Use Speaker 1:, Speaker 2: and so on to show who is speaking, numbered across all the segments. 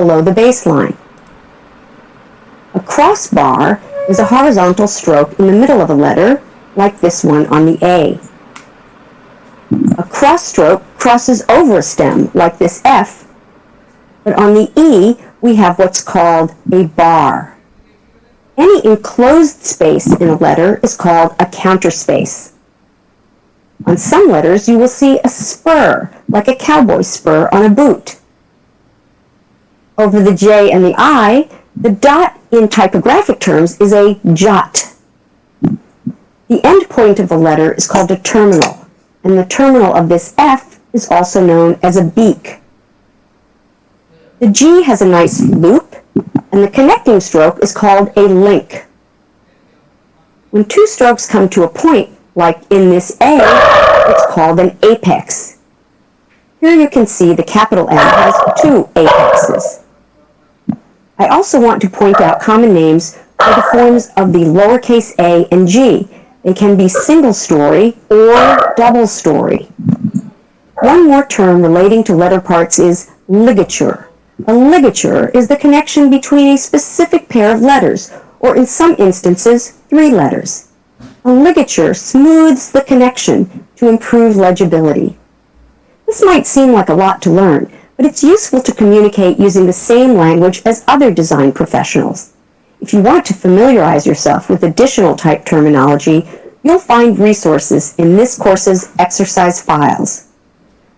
Speaker 1: below the baseline. A crossbar is a horizontal stroke in the middle of a letter, like this one on the A. A cross stroke crosses over a stem, like this F, but on the E, we have what's called a bar. Any enclosed space in a letter is called a counterspace. On some letters, you will see a spur, like a cowboy spur on a boot. Over the J and the I, the dot in typographic terms is a jot. The end point of the letter is called a terminal, and the terminal of this F is also known as a beak. The G has a nice loop, and the connecting stroke is called a link. When two strokes come to a point, like in this A, it's called an apex. Here you can see the capital M has two apexes. I also want to point out common names for the forms of the lowercase a and g. They can be single story or double story. One more term relating to letter parts is ligature. A ligature is the connection between a specific pair of letters, or in some instances, 3 letters. A ligature smooths the connection to improve legibility. This might seem like a lot to learn, but it's useful to communicate using the same language as other design professionals. If you want to familiarize yourself with additional type terminology, you'll find resources in this course's exercise files.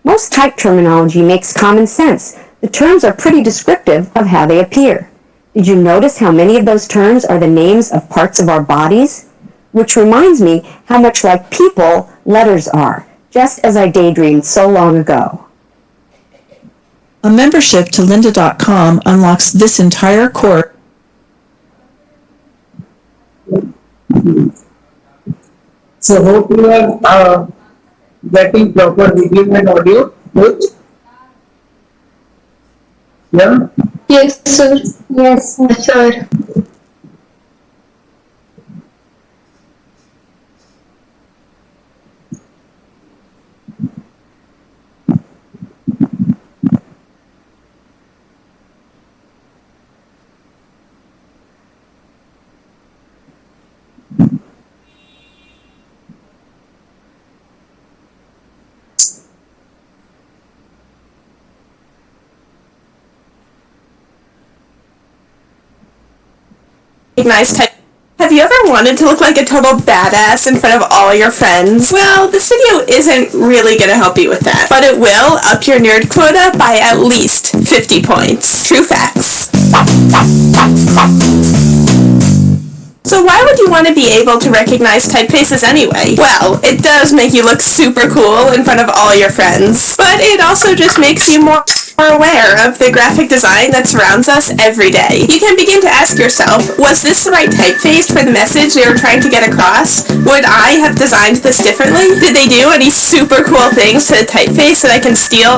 Speaker 1: Most type terminology makes common sense. The terms are pretty descriptive of how they appear. Did you notice how many of those terms are the names of parts of our bodies? Which reminds me how much like people letters are, just as I daydreamed so long ago.
Speaker 2: A membership to lynda.com unlocks this entire course.
Speaker 3: So hope you are getting proper video and audio. Good? Yeah?
Speaker 4: Yes, sir. Yes, sir.
Speaker 5: Nice type. Have you ever wanted to look like a total badass in front of all your friends? Well, this video isn't really going to help you with that, but it will up your nerd quota by at least 50 points. True facts. So why would you want to be able to recognize typefaces anyway? Well, it does make you look super cool in front of all your friends, but it also just makes you more aware of the graphic design that surrounds us every day. You can begin to ask yourself, was this the right typeface for the message they were trying to get across? Would I have designed this differently? Did they do any super cool things to the typeface that I can steal,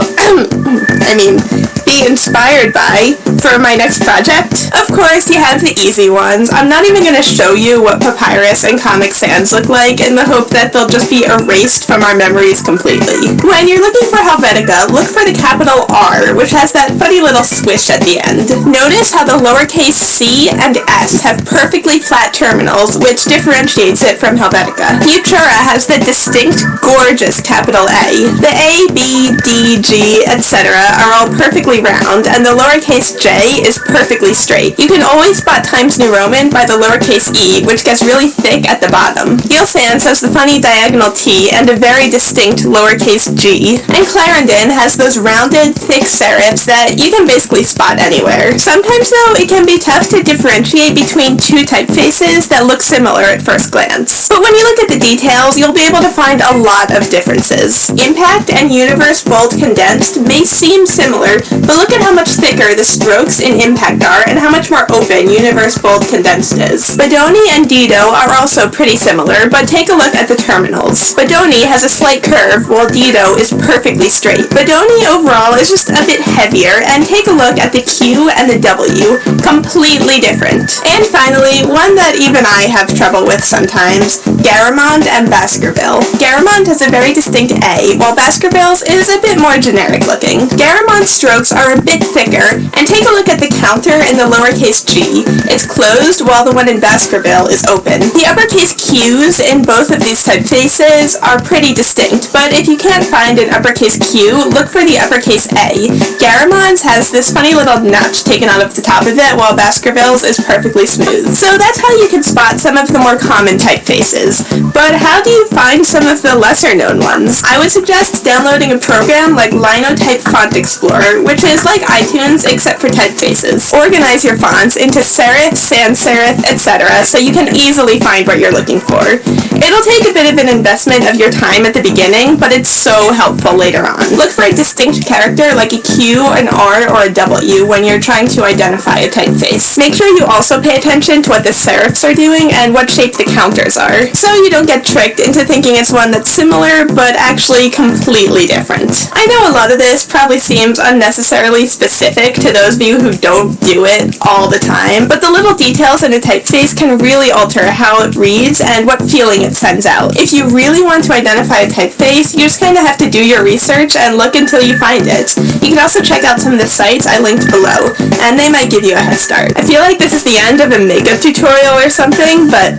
Speaker 5: be inspired by for my next project? Of course, you have the easy ones. I'm not even going to show you what Papyrus and Comic Sans look like in the hope that they'll just be erased from our memories completely. When you're looking for Helvetica, look for the capital R, which has that funny little squish at the end. Notice how the lowercase c and s have perfectly flat terminals, which differentiates it from Helvetica. Futura has the distinct, gorgeous capital A. The A, B, D, G, etc. are all perfectly round, and the lowercase j is perfectly straight. You can always spot Times New Roman by the lowercase e, which gets really thick at the bottom. Gil Sans has the funny diagonal T and a very distinct lowercase g. And Clarendon has those rounded, thick serifs that you can basically spot anywhere. Sometimes, though, it can be tough to differentiate between two typefaces that look similar at first glance. But when you look at the details, you'll be able to find a lot of differences. Impact and Universe Bold Condensed may seem similar, but look at how much thicker the strokes in Impact are and how much more open Universe Bold Condensed is. Bodoni and Dido are also pretty similar, but take a look at the terminals. Bodoni has a slight curve, while Dido is perfectly straight. Bodoni overall is just a bit heavier, and take a look at the Q and the W, completely different. And finally, one that even I have trouble with sometimes, Garamond and Baskerville. Garamond has a very distinct A, while Baskerville's is a bit more generic looking. Garamond's strokes are a bit thicker, and take a look at the counter in the lowercase g is closed while the one in Baskerville is open. The uppercase Q's in both of these typefaces are pretty distinct, but if you can't find an uppercase Q, look for the uppercase A. Garamon's has this funny little notch taken out of the top of it, while Baskerville's is perfectly smooth. So that's how you can spot some of the more common typefaces. But how do you find some of the lesser known ones? I would suggest downloading a program like Linotype Font Explorer, which is like iTunes except for typefaces. Organize your fonts into serif, sans serif, etc. so you can easily find what you're looking for. It'll take a bit of an investment of your time at the beginning, but it's so helpful later on. Look for a distinct character like a Q, an R, or a W when you're trying to identify a typeface. Make sure you also pay attention to what the serifs are doing and what shape the counters are, so you don't get tricked into thinking it's one that's similar but actually completely different. I know a lot of this probably seems unnecessarily specific to those of you who don't do it all the time, but the little details in a typeface can really alter how it reads and what feeling it sends out. If you really want to identify a typeface, you just kind of have to do your research and look until you find it. You can also check out some of the sites I linked below, and they might give you a head start. I feel like this is the end of a makeup tutorial or something, but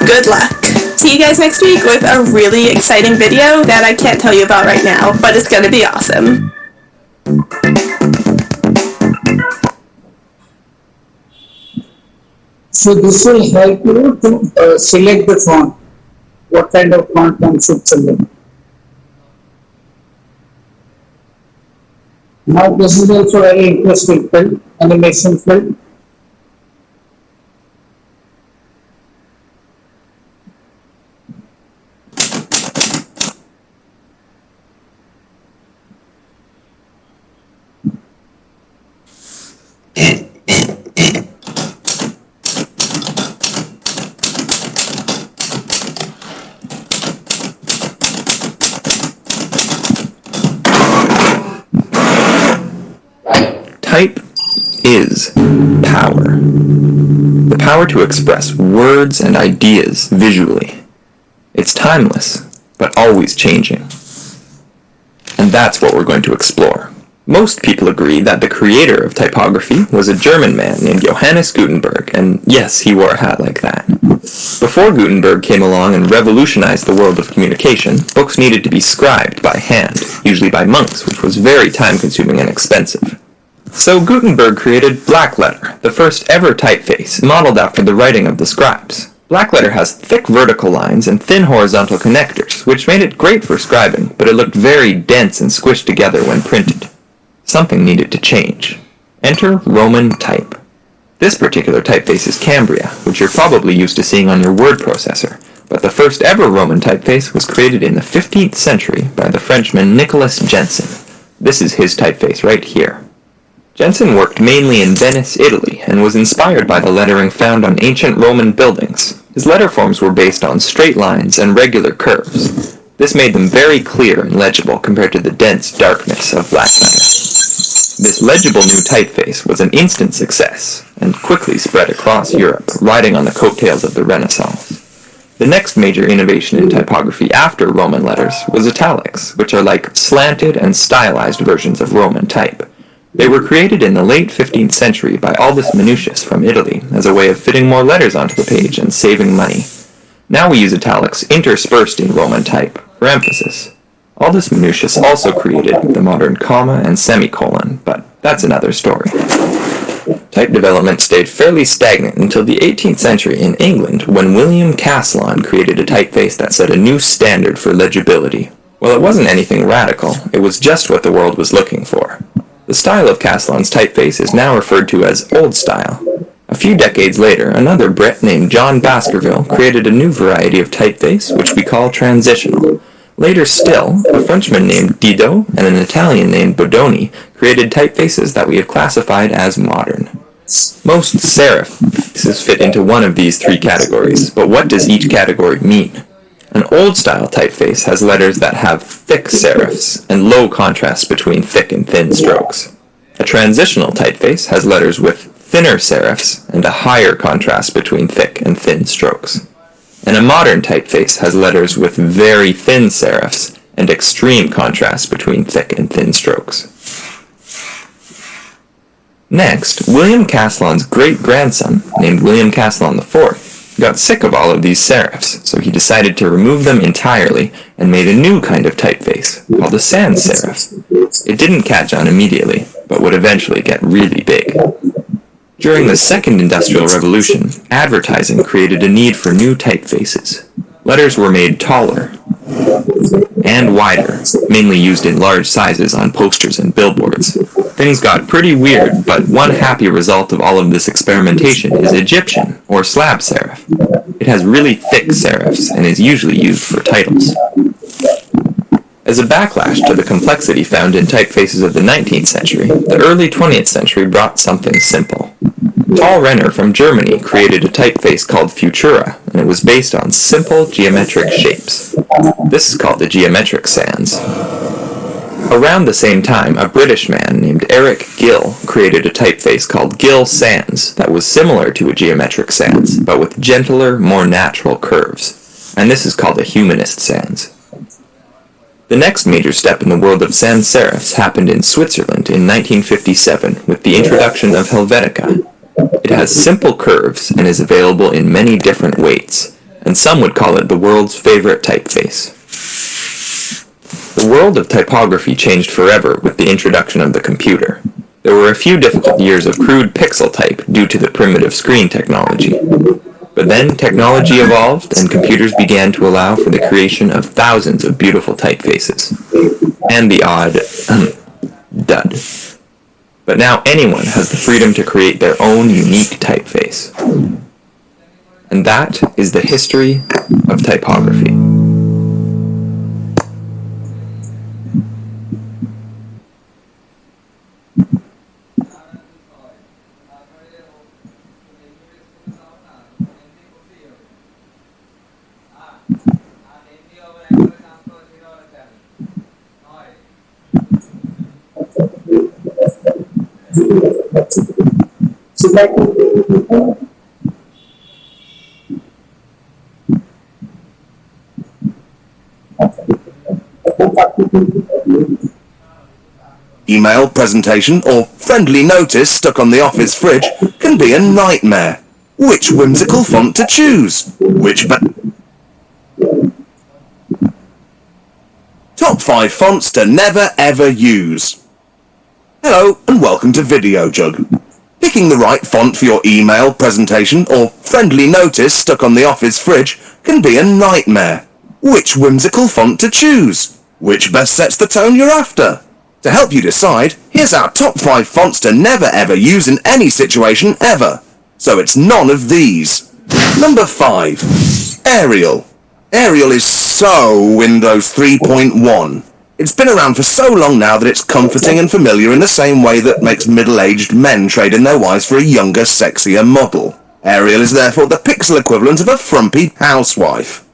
Speaker 5: good luck. See you guys next week with a really exciting video that I can't tell you about right now, but it's gonna be awesome.
Speaker 3: So this will help you to select the font. What kind of font one should select. Now this is also very interesting field, animation field.
Speaker 6: Type is power. The power to express words and ideas visually. It's timeless, but always changing. And that's what we're going to explore. Most people agree that the creator of typography was a German man named Johannes Gutenberg, and yes, he wore a hat like that. Before Gutenberg came along and revolutionized the world of communication, books needed to be scribed by hand, usually by monks, which was very time-consuming and expensive. So Gutenberg created blackletter, the first ever typeface, modeled after the writing of the scribes. Blackletter has thick vertical lines and thin horizontal connectors, which made it great for scribing, but it looked very dense and squished together when printed. Something needed to change. Enter Roman type. This particular typeface is Cambria, which you're probably used to seeing on your word processor, but the first ever Roman typeface was created in the 15th century by the Frenchman Nicolas Jenson. This is his typeface right here. Jenson worked mainly in Venice, Italy, and was inspired by the lettering found on ancient Roman buildings. His letter forms were based on straight lines and regular curves. This made them very clear and legible compared to the dense darkness of blackletter. This legible new typeface was an instant success, and quickly spread across Europe, riding on the coattails of the Renaissance. The next major innovation in typography after Roman letters was italics, which are like slanted and stylized versions of Roman type. They were created in the late 15th century by Aldus Manutius from Italy as a way of fitting more letters onto the page and saving money. Now we use italics interspersed in Roman type for emphasis. Aldus Manutius also created the modern comma and semicolon, but that's another story. Type development stayed fairly stagnant until the 18th century in England when William Caslon created a typeface that set a new standard for legibility. Well, it wasn't anything radical, it was just what the world was looking for. The style of Caslon's typeface is now referred to as Old Style. A few decades later, another Brit named John Baskerville created a new variety of typeface, which we call transitional. Later still, a Frenchman named Didot and an Italian named Bodoni created typefaces that we have classified as modern. Most serif faces fit into one of these three categories, but what does each category mean? An old-style typeface has letters that have thick serifs and low contrast between thick and thin strokes. A transitional typeface has letters with thinner serifs and a higher contrast between thick and thin strokes. And a modern typeface has letters with very thin serifs and extreme contrast between thick and thin strokes. Next, William Caslon's great-grandson, named William Caslon IV, got sick of all of these serifs, so he decided to remove them entirely and made a new kind of typeface, called a sans serif. It didn't catch on immediately, but would eventually get really big. During the Second Industrial Revolution, advertising created a need for new typefaces. Letters were made taller and wider, mainly used in large sizes on posters and billboards. Things got pretty weird, but one happy result of all of this experimentation is Egyptian, or slab serif. It has really thick serifs and is usually used for titles. As a backlash to the complexity found in typefaces of the 19th century, the early 20th century brought something simple. Paul Renner from Germany created a typeface called Futura, and it was based on simple geometric shapes. This is called the geometric sans. Around the same time, a British man named Eric Gill created a typeface called Gill Sans that was similar to a geometric sans, but with gentler, more natural curves, and this is called a humanist sans. The next major step in the world of sans serifs happened in Switzerland in 1957 with the introduction of Helvetica. It has simple curves and is available in many different weights, and some would call it the world's favorite typeface. The world of typography changed forever with the introduction of the computer. There were a few difficult years of crude pixel type due to the primitive screen technology. But then technology evolved and computers began to allow for the creation of thousands of beautiful typefaces. And the odd dud. But now anyone has the freedom to create their own unique typeface. And that is the history of typography.
Speaker 7: Email, presentation, or friendly notice stuck on the office fridge can be a nightmare. Which whimsical font to choose? Top 5 fonts to never ever use. Hello and welcome to Video Jug. Picking the right font for your email, presentation, or friendly notice stuck on the office fridge can be a nightmare. Which whimsical font to choose? Which best sets the tone you're after? To help you decide, here's our top 5 fonts to never ever use in any situation ever. So it's none of these. Number 5. Arial. Arial is so Windows 3.1. It's been around for so long now that it's comforting and familiar in the same way that makes middle-aged men trade in their wives for a younger, sexier model. Arial is therefore the pixel equivalent of a frumpy housewife.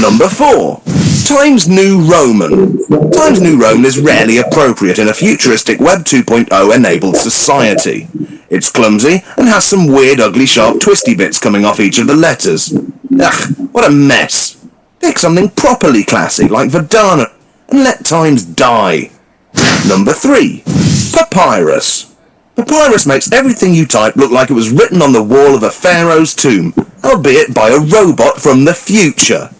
Speaker 7: Number 4. Times New Roman. Times New Roman is rarely appropriate in a futuristic Web 2.0 enabled society. It's clumsy and has some weird, ugly, sharp, twisty bits coming off each of the letters. Ugh, what a mess. Pick something properly classy like Verdana and let Times die. Number 3. Papyrus. Papyrus makes everything you type look like it was written on the wall of a pharaoh's tomb, albeit by a robot from the future.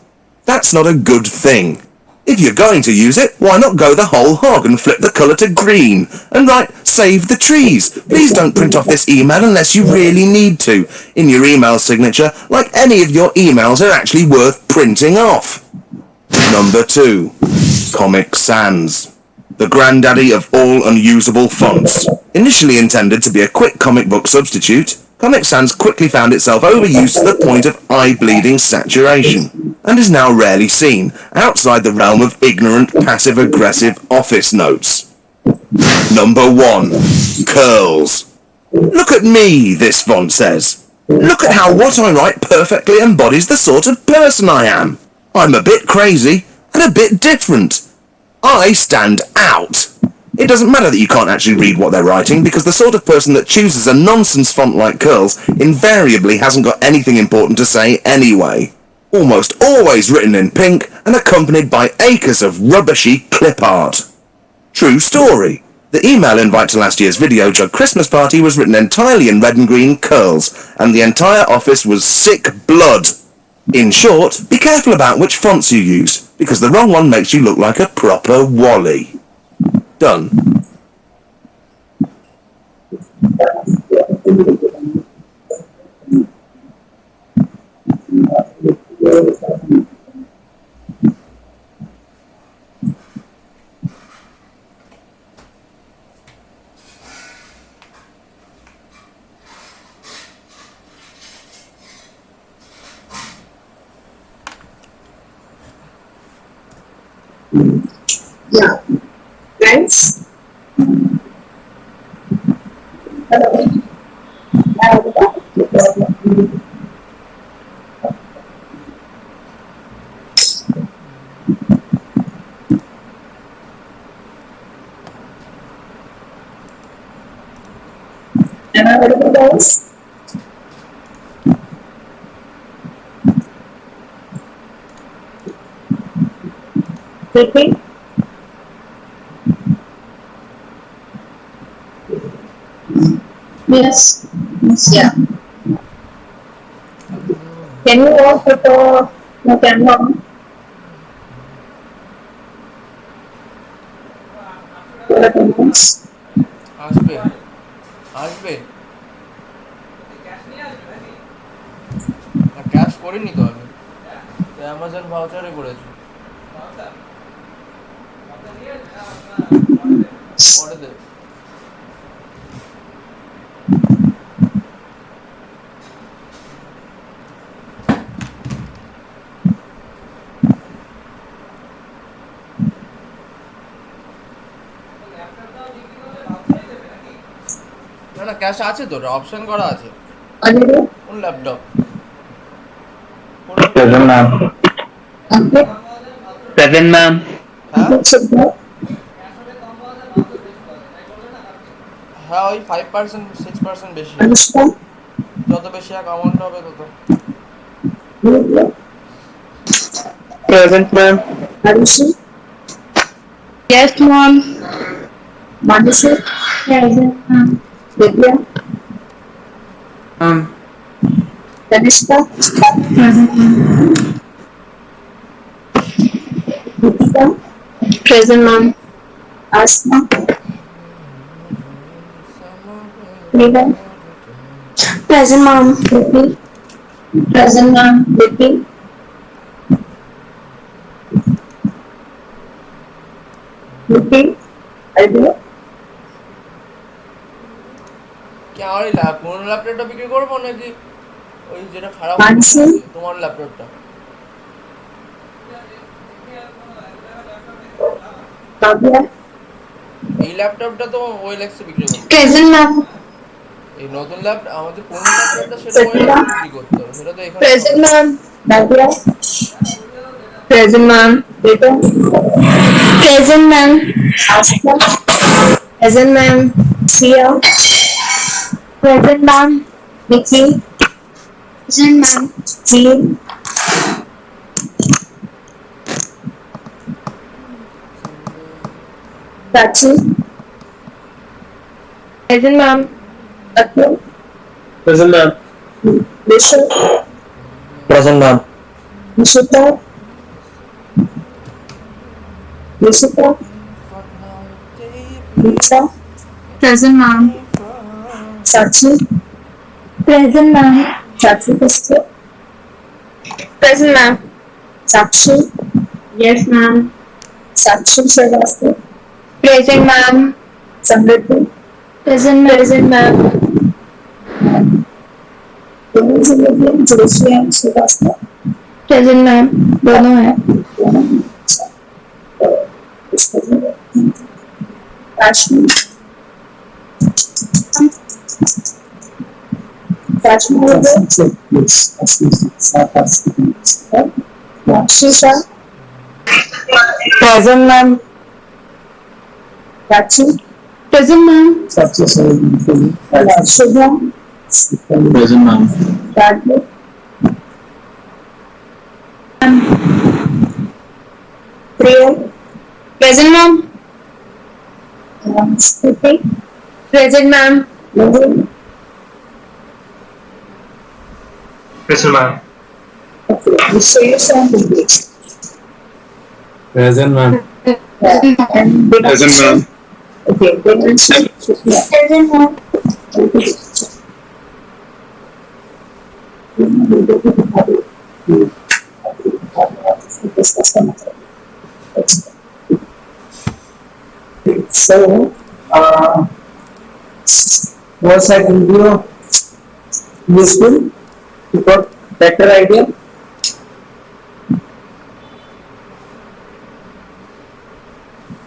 Speaker 7: That's not a good thing. If you're going to use it, why not go the whole hog and flip the colour to green and write, "Save the trees. Please don't print off this email unless you really need to," in your email signature, like any of your emails are actually worth printing off. Number 2. Comic Sans. The granddaddy of all unusable fonts. Initially intended to be a quick comic book substitute, Comic Sans quickly found itself overused to the point of eye-bleeding saturation, and is now rarely seen, outside the realm of ignorant, passive-aggressive office notes. Number 1. Curls. Look at me, this font says. Look at how what I write perfectly embodies the sort of person I am. I'm a bit crazy, and a bit different. I stand out. It doesn't matter that you can't actually read what they're writing, because the sort of person that chooses a nonsense font like Curls invariably hasn't got anything important to say anyway. Almost always written in pink and accompanied by acres of rubbishy clip art. True story. The email invite to last year's Video Jug Christmas party was written entirely in red and green curls, and the entire office was sick blood. In short, be careful about which fonts you use, because the wrong one makes you look like a proper Wally. Done.
Speaker 3: Yeah. Friends? Am I audible, guys? Repeat. Yes. Yeah. Can you all put the camera on?
Speaker 8: আসবে আসবে cash করিনি তো আমি Amazon ভাউচারে করেছি পরে দে না না cash আছে তো অপশন করা আছে কোন laptop
Speaker 9: Present, ma'am. Present, ma'am.
Speaker 8: হ্যাঁ হ্যাঁ ওই 5% 6% বেশি যত বেশি অ্যামাউন্ট হবে তত
Speaker 9: Present, ma'am.
Speaker 4: Yes, mom.
Speaker 3: Manushi?
Speaker 4: Present, ma'am.
Speaker 3: Divya? Tanishka?
Speaker 4: Present, ma'am.
Speaker 3: Deepika?
Speaker 4: Present, ma'am.
Speaker 3: Asma? Neha?
Speaker 1: Present, mom.
Speaker 3: Vicky?
Speaker 4: Present, ma'am.
Speaker 3: Vicky? Vicky? Idea?
Speaker 8: কি আমার এই পুরোনো ল্যাপটপটা বিক্রি করবো নাকি ওই যেটা খারাপ
Speaker 3: মানসি?
Speaker 8: হয়েছে, তোমার ল্যাপটপটা
Speaker 3: Kavya?
Speaker 8: এই ল্যাপটপটা তো ওই লেক্সে বিক্রি করবো
Speaker 4: Present, ma'am.
Speaker 8: এই নতুন ল্যাপটপ আমাদের পুরোনো ল্যাপটপটা সেটা ওই লেক্সে বিক্রি করতে হবে সেটা তো এখানে
Speaker 4: Present, ma'am.
Speaker 3: Navya?
Speaker 4: Present, ma'am.
Speaker 3: Rita?
Speaker 4: Present, ma'am.
Speaker 3: Asma?
Speaker 4: Present, ma'am.
Speaker 3: Sia?
Speaker 4: Present, ma'am.
Speaker 3: Vicky?
Speaker 4: Present, ma'am.
Speaker 3: Jean? Prachi?
Speaker 4: Present, ma'am.
Speaker 3: Atul?
Speaker 9: Present, ma'am.
Speaker 3: Vishu?
Speaker 9: Present, ma'am.
Speaker 3: Nishita? Nishita? Lisa?
Speaker 4: Present, ma'am.
Speaker 3: Sachi?
Speaker 4: Present, ma'am.
Speaker 3: Sachi Puste?
Speaker 4: Present, ma'am.
Speaker 3: Sakshi?
Speaker 4: Yes, ma'am.
Speaker 3: Sakshi Srivastava?
Speaker 4: Present, ma'am.
Speaker 3: Samriddhi?
Speaker 4: Present, ma'am. Present, ma'am.
Speaker 3: Joshi and Shrivastava
Speaker 4: Present, ma'am. दोनों है.
Speaker 3: काश्मीर शीशा
Speaker 9: Present, ma'am.
Speaker 3: Prachi
Speaker 4: Present, ma'am.
Speaker 3: Shubham
Speaker 9: Present, ma'am.
Speaker 3: Raju प्रिय
Speaker 4: Present, ma'am. Okay. Present, ma'am.
Speaker 9: Present, ma'am.
Speaker 3: Present, ma'am.
Speaker 9: Present, ma'am.
Speaker 4: Present, ma'am.
Speaker 3: So, was that video useful? You got better idea?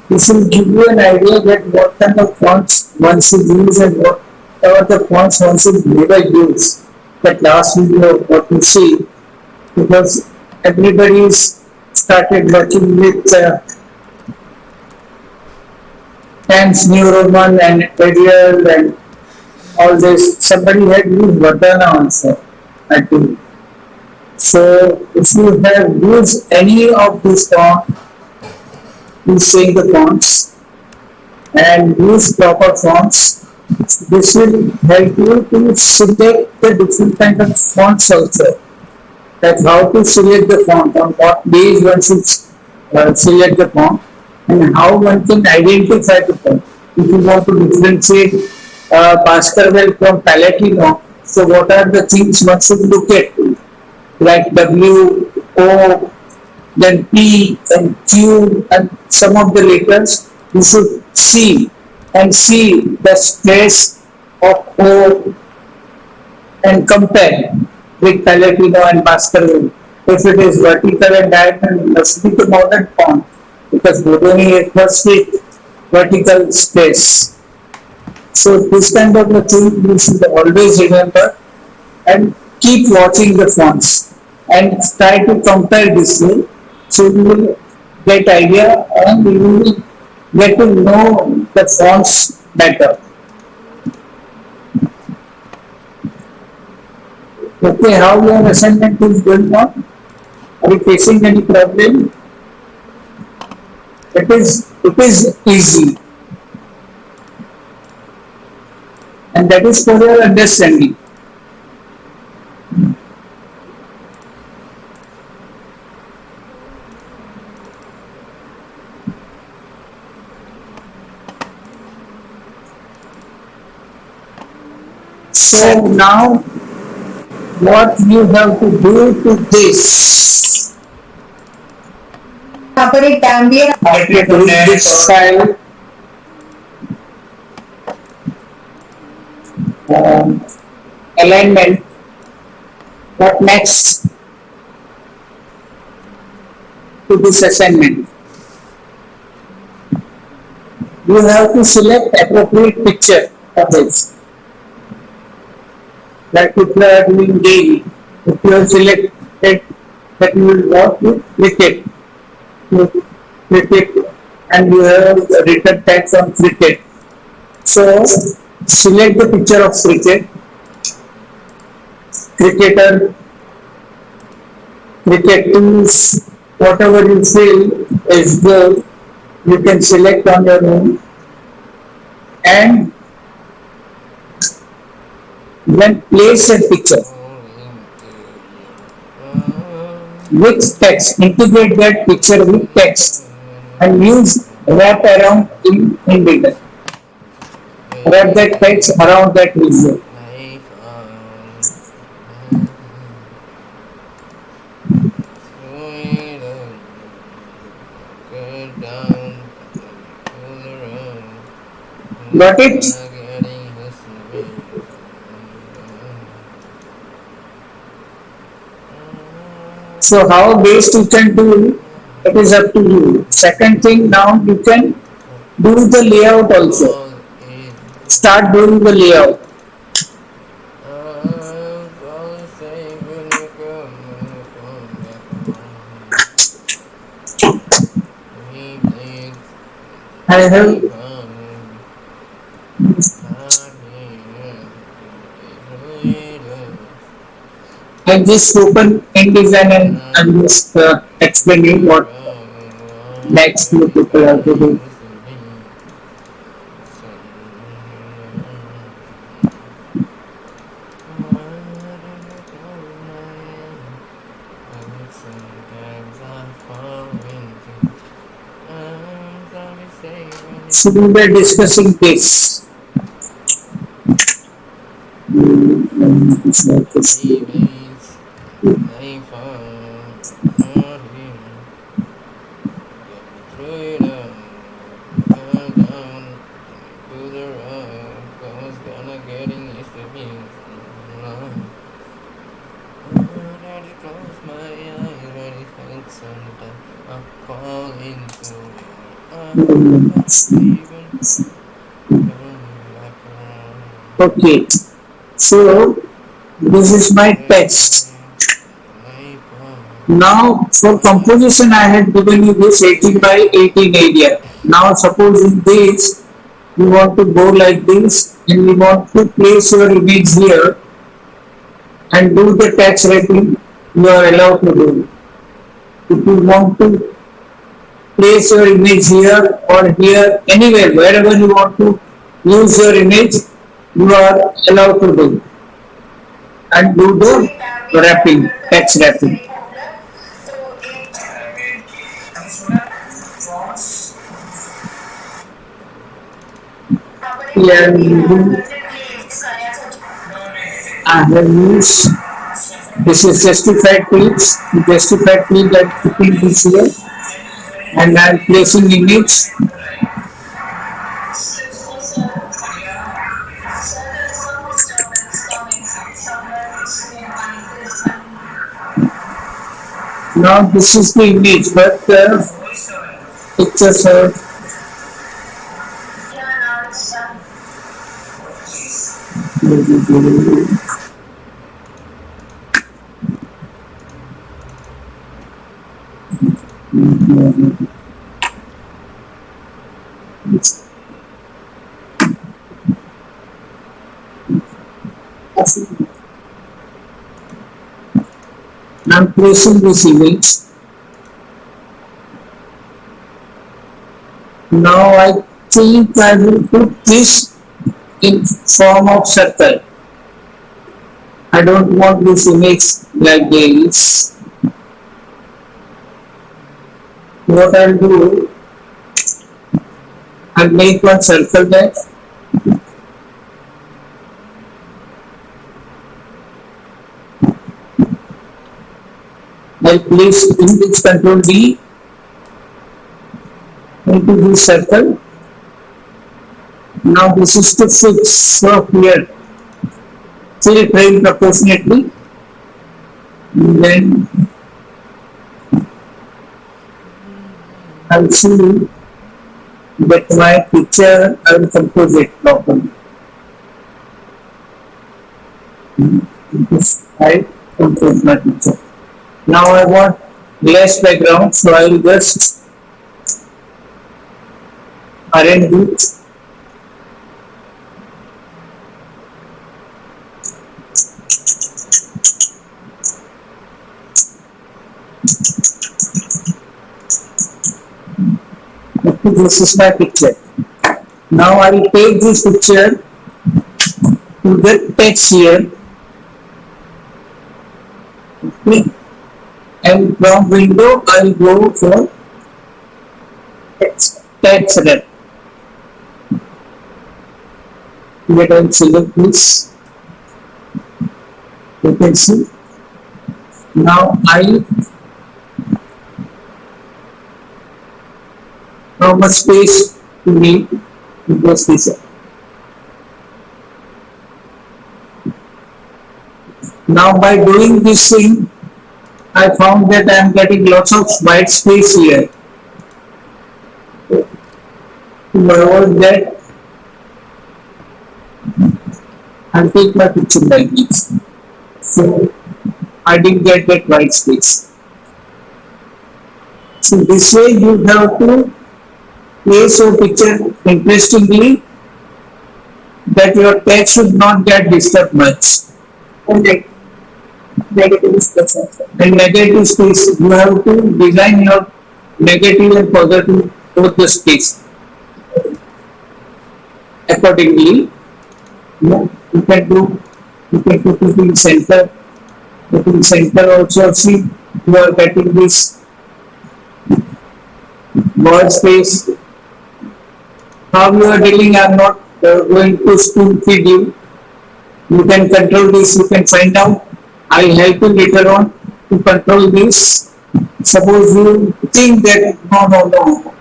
Speaker 3: This will give you an idea that what kind of fonts one should use and whatever the fonts one should never use. That last video, what you see, because everybody is started working with Times New Roman and Arial and all this. Somebody had used Verdana also, I think. So if you have used any of these fonts, please change the fonts and use proper fonts. This will help you to select the different kind of fonts also. Like how to select the font, on what days one should select the font, and how one can identify the font. If you want to differentiate Baskerville from Palatino, so what are the things one should look at? Like W, O, then P and Q and some of the letters you should see and see the space of O and compare with Palatino and Baskerville. If it is vertical and diagonal, it must be the modern font because Bodoni is first with vertical space. So this kind of a thing you should always remember and keep watching the fonts and try to compare this way. So you will get idea and you will get to know the fonts better. Okay, how your assignment is going on? Are you facing any problem? It is easy. And that is for your understanding. So now what you have to do to this? This file alignment. What next to this assignment? You have to select appropriate picture for this. Like if you are doing daily, if you have selected that you will want to cricket, and you have written text on cricket. So select the picture of cricket, cricketer, cricket tools, whatever you feel is good, you can select on your own and then place a picture with text, integrate that picture with text and use wrap around in data. Wrap that text around that visual. Got it? So how best you can do, it is up to you. Second thing, now you can do the layout also. Start doing the layout. I have I just open InDesign and I'm just explaining what next you people have to do. So we were discussing this.
Speaker 8: Babies, they fun. Get me through it all. Come down to the road. Cause gonna getting used to me. Already close my eyes, already think sometimes I'm falling to your arms. Even like
Speaker 3: Okay. So this is my text. Now for composition I had given you this 18 by 18 area. Now suppose in this you want to go like this and you want to place your image here and do the text writing, you are allowed to do it. If you want to place your image here or here, anywhere, wherever you want to use your image, you are allowed to do and do the wrapping, text wrapping. Yeah, I have used this is justified page, justified page that putting this here and I am placing image. Now this is the image, but it's just a I'm placing this image. Now I think I will put this in form of circle. I don't want this image like this. What I'll do, I'll make one circle there. I'll place in this control D into this circle. Now this is to fix, so here fill it very proportionately. Then I'll see that my picture I will compose it properly. I compose my picture. Now I want less background, so I will just arrange it. Okay, this is my picture. Now I will take this picture to the text here. Okay. And from window I will go for text wrap. Let us select this. You can see. Now how much space you need to place this. Now by doing this thing, I found that I am getting lots of white space here. To avoid that, I'll take my picture like this. So I didn't get that white space. So this way you have to place your picture interestingly that your text should not get disturbed much. And negative space also. And negative space, you have to design your negative and positive both the space. Accordingly, you can put it in center. But in center also, see, you are getting this wall space. how you are dealing, I'm not going to spoon feed you. You can control this, you can find out. I'll help you later on to control this. Suppose you think that no,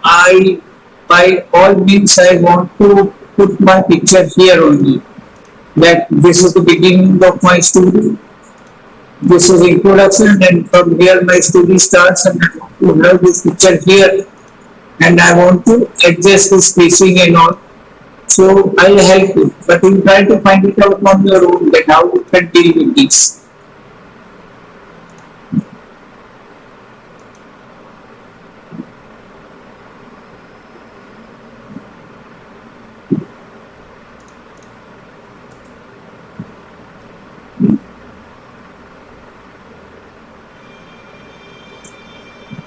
Speaker 3: by all means I want to put my picture here only. That this is the beginning of my story. This is introduction, and from here my story starts, and I want to have this picture here, and I want to adjust the spacing and all. So I'll help you, but you try to find it out on your own that how you can deal with this.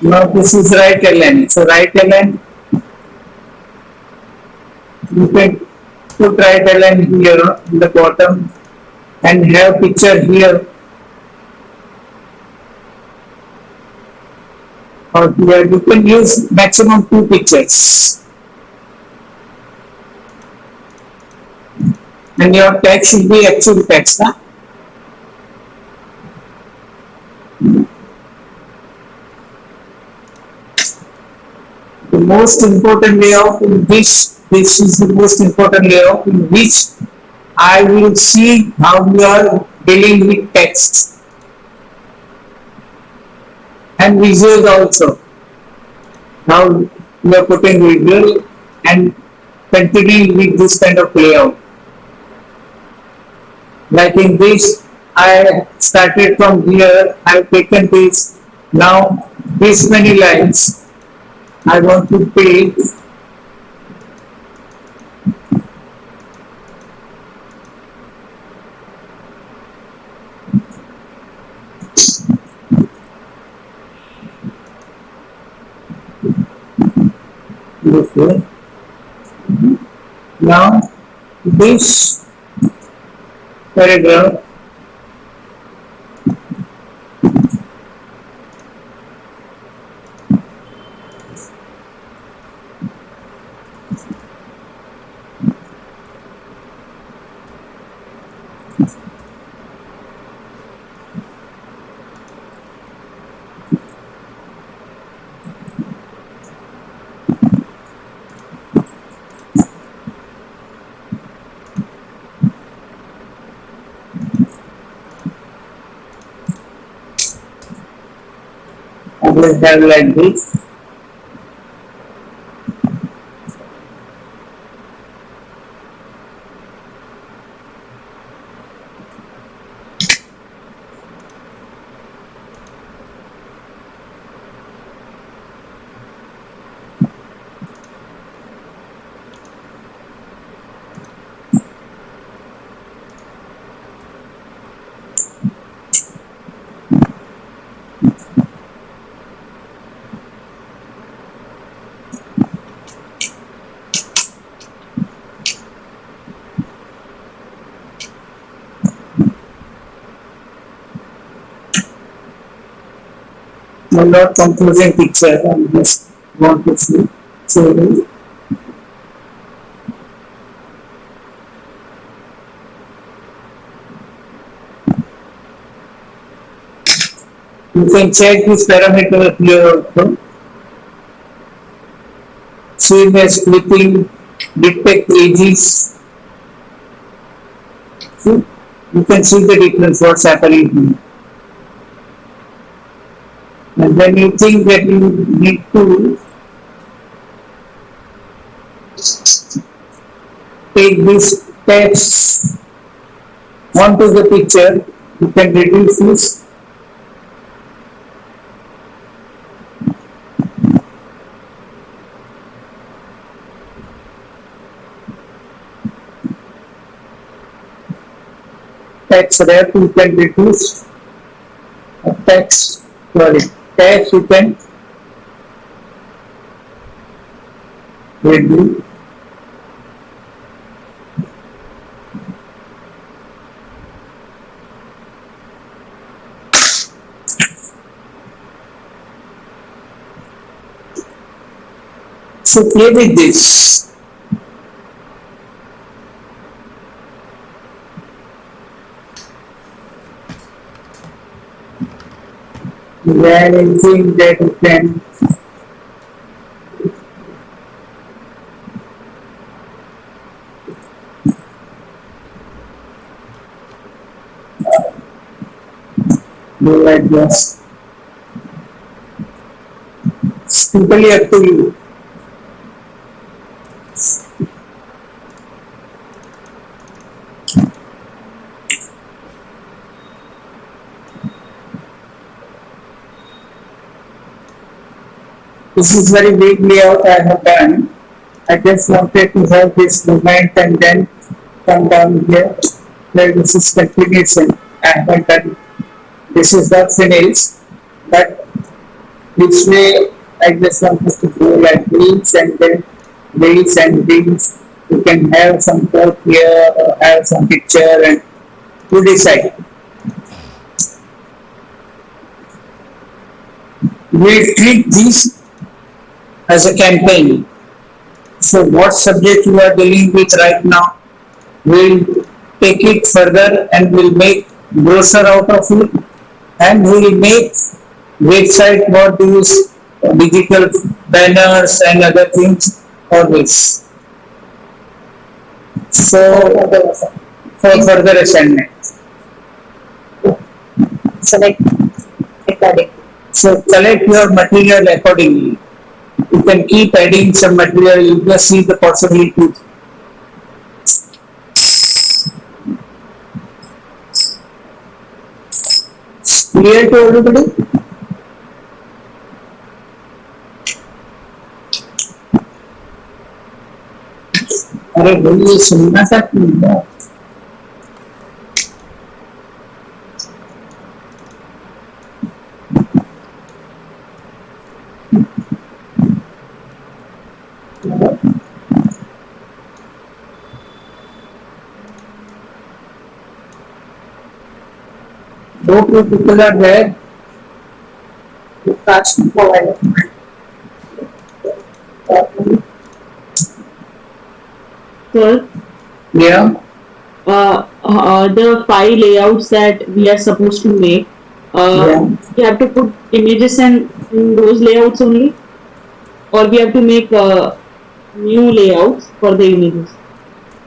Speaker 3: Now this is right element. So right element, you can put right element here in the bottom and have picture here or here. You can use maximum 2 pictures. And your text should be actual text. Huh? The most important layout in which this is the most important layout in which I will see how you are dealing with text and visuals also. How you are putting visual and continuing with this kind of layout. Like in this, I started from here, I have taken this, now this many lines, I want to take this way. Now this paragraph I will have like this. I'm not composing picture, I just want to see. So you can check this parameter here also. Same as clipping, detect edges. See? You can see the difference what's happening here. And when you think that you need to take this text onto the picture, you can reduce this. Text wrap you can reduce. Text, sorry, text you can reduce. So play with this. Then anything that you can do like this. It's totally up to you. This is very big layout I have done. I just wanted to have this movement and then come down here. Where this is continuation. I haven't done. This is not finished, but this way I just wanted to go like this and then this and this. You can have some quote here or have some picture and you decide. We treat this as a campaign. So what subject you are dealing with right now, we'll take it further and we'll make brochure out of it and we'll make website what use digital banners and other things for this. So for further assignment.
Speaker 4: Select according.
Speaker 3: So collect your material accordingly. You can keep adding some material, you just see the possibilities. Clear to everybody? अरे भाई ये सुनना था क्यों ना? दो people are there.
Speaker 10: Sir,
Speaker 3: Yeah.
Speaker 10: the five layouts that we are supposed to make,
Speaker 3: Yeah.
Speaker 10: we have to put images in those layouts only, or we have to make new layouts for the images.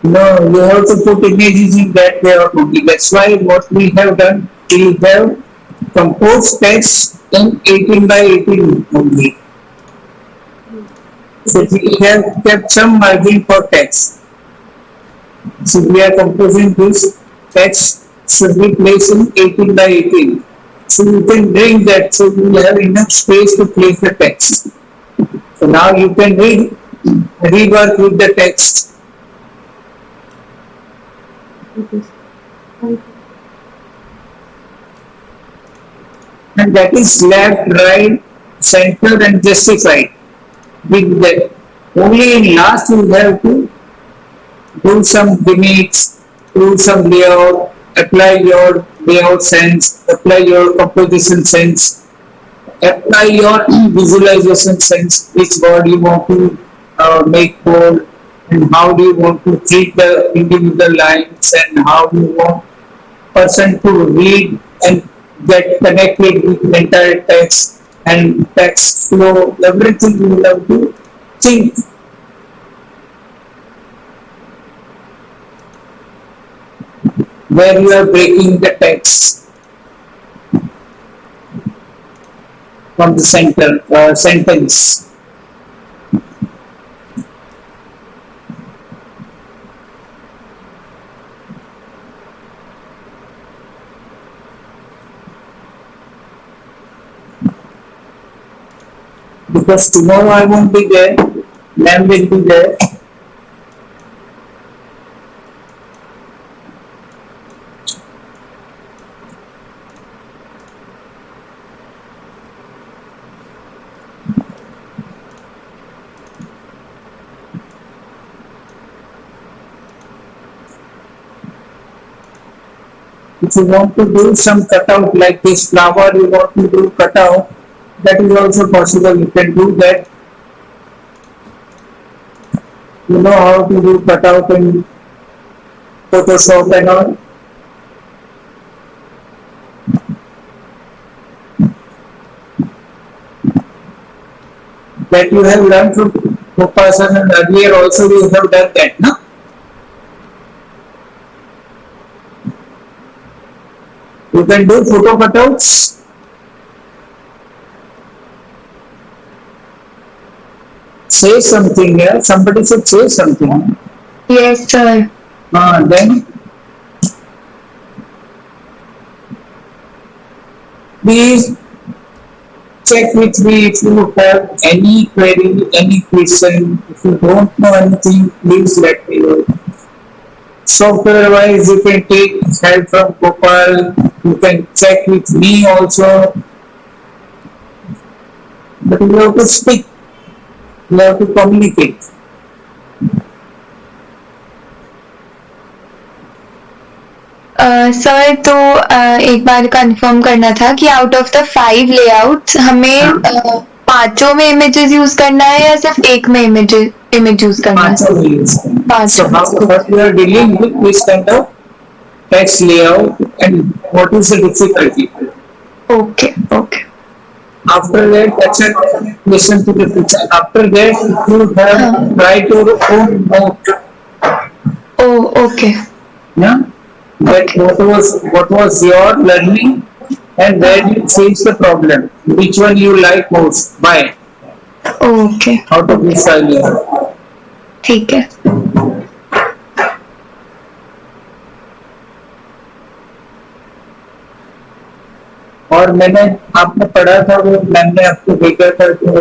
Speaker 3: No, you have to put images in that layout only. That's why what we have done, we have composed text in 18 by 18 only. So we have kept some margin for text. So we are composing this text should be placed in 18 by 18. So you can bring that, so you will have enough space to place the text. So now you can rework with the text.
Speaker 10: Okay. Thank you.
Speaker 3: And that is left, right, center and justified. With that. Only in last you have to do some gimmicks, do some layout, apply your layout sense, apply your composition sense, apply your visualization sense, which word you want to make bold, and how do you want to treat the individual lines, and how do you want person to read and get connected with the entire text and text flow, everything you will have to think. Where you are breaking the text from the sentence. Because tomorrow I won't be there, ma'am will be there. If you want to do some cutout like this flower, you want to do cutout, that is also possible. You can do that. You know how to do cutout in Photoshop and all. that you have learned from Gopal sir, and earlier also you have done that, no? You can do photo cutouts. Say something here. Somebody said say something.
Speaker 4: Yes, sir.
Speaker 3: Then please check with me if you have any query, any question. If you don't know anything, please let me know. Software wise, you can take help from Gopal. You can check with me also. But you have to speak. You have to communicate.
Speaker 4: Sir तो एक बार confirm करना था कि out of the 5 layouts हमें पांचों में images use करना है या सिर्फ एक में इमेज यूज करना है?
Speaker 3: So what we are dealing with this kind of text layout and what is the difficulty?
Speaker 4: Okay, okay.
Speaker 3: After that, that's it. Listen to the picture. After that, you have write your own note.
Speaker 4: Oh, okay.
Speaker 3: Yeah. That what was your learning and where you face the problem. Which one you like most? Why?
Speaker 4: Okay.
Speaker 3: Out of this idea.
Speaker 4: ठीक है.
Speaker 3: और मैंने आपने पढ़ा था वो मैंने आपको देखा था जो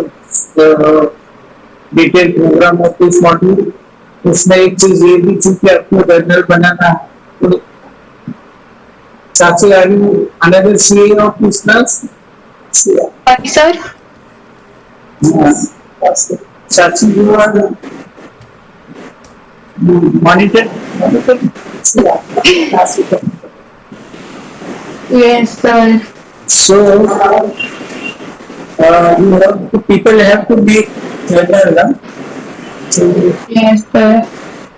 Speaker 3: detail program of this module उसमें एक चीज ये भी थी कि आपको जर्नल बनाना है तो चाची are you another CA of this class
Speaker 4: sir
Speaker 3: चाची you are monitor
Speaker 4: yes sir.
Speaker 3: So, you have to, people have to make journal, huh? So,
Speaker 4: Yes sir.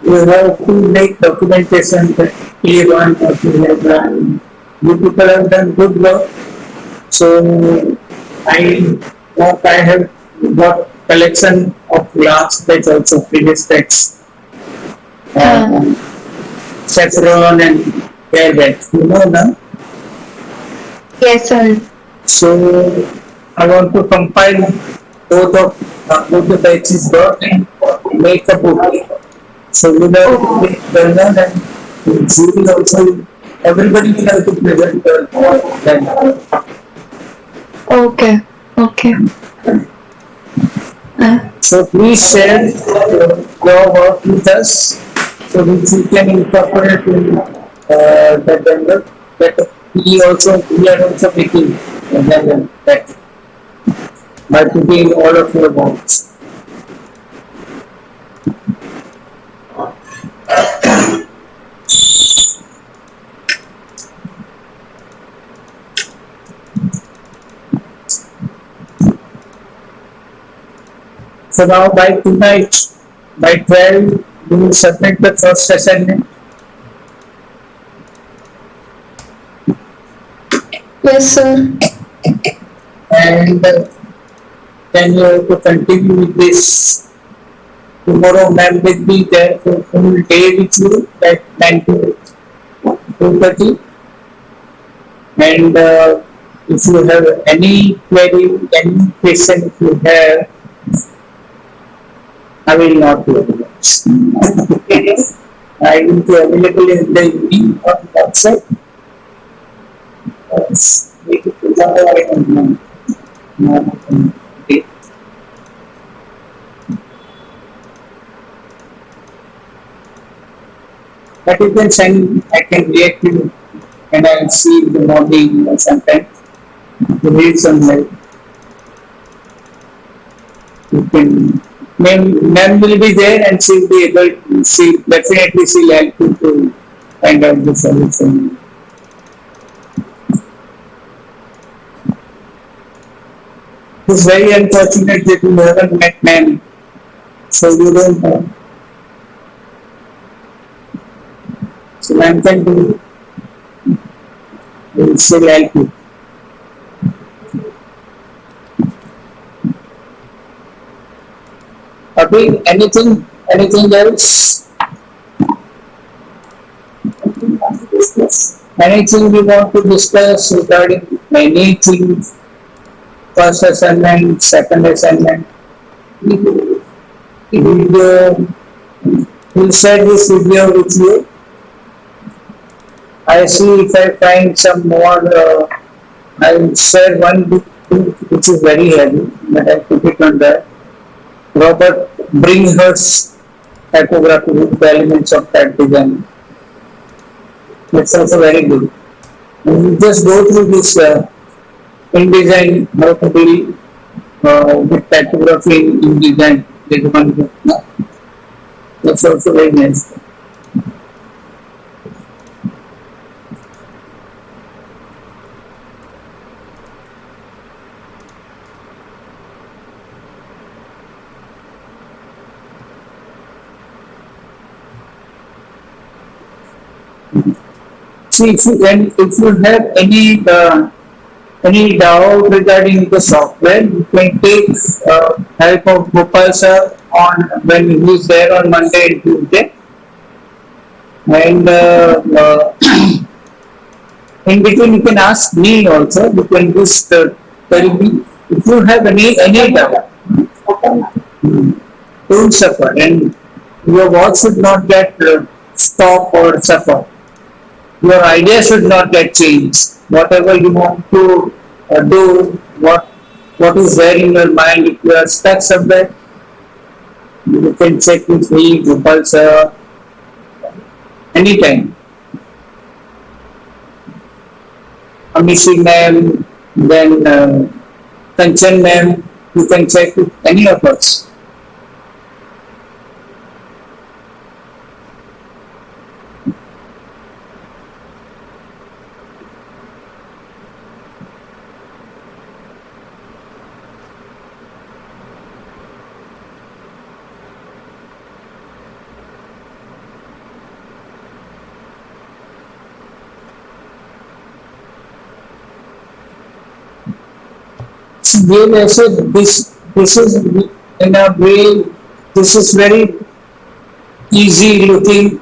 Speaker 3: you have to make documentation that A1 what you have done. You people have done good work. So, I have got collection of last batch also, previous batch. Saffron and hair batch, you know now?
Speaker 4: Yes sir.
Speaker 3: So I want to compile both the batches got and make a book. So we will make journal and jury also. Everybody will have to present their
Speaker 4: Okay. Okay.
Speaker 3: So please share your work with us so which we can incorporate in the journal. That we are also making a journal that by putting all of your works. So now by tonight, by 12, we will submit the first assignment.
Speaker 4: Yes sir.
Speaker 3: And then you have to continue with this. Tomorrow ma'am will be there for full day with you at 9 to 2:30. And if you have any query, any question if you have, I will not be able to. I will be available in the evening on WhatsApp. Make it tomorrow I don't know. Okay. But you can send, I can react to you and I will see in the morning or sometime. You read some like you can ma'am will be there and she will be able to see definitely she will help you to find out the solution. It's very unfortunate that you haven't met ma'am, so you don't know. So ma'am can do, will still help you. Okay, anything else? Anything we want to discuss regarding anything? First assignment, second assignment. Video. We'll share this video with you. I see if I find some more. I will share one book which is very heavy, but I put it on the Robert Bringhurst's typography with the elements of type design. That's also very good. And we just go through this InDesign, how to deal with typography in InDesign. There's one book. That's also very nice. See, if you have any doubt regarding the software, you can take help of Gopal sir on when he is there on Monday and Tuesday. And in between, you can ask me also. You can just tell me if you have any doubt. Don't suffer, and your work should not get stop or suffer. Your idea should not get changed. Whatever you want to do, what is there in your mind, if you are stuck somewhere, you can check with me, Gopal sir, anytime. Amishi ma'am, then Kanchan ma'am, you can check with any of us. They said this is in a way, this is very easy looking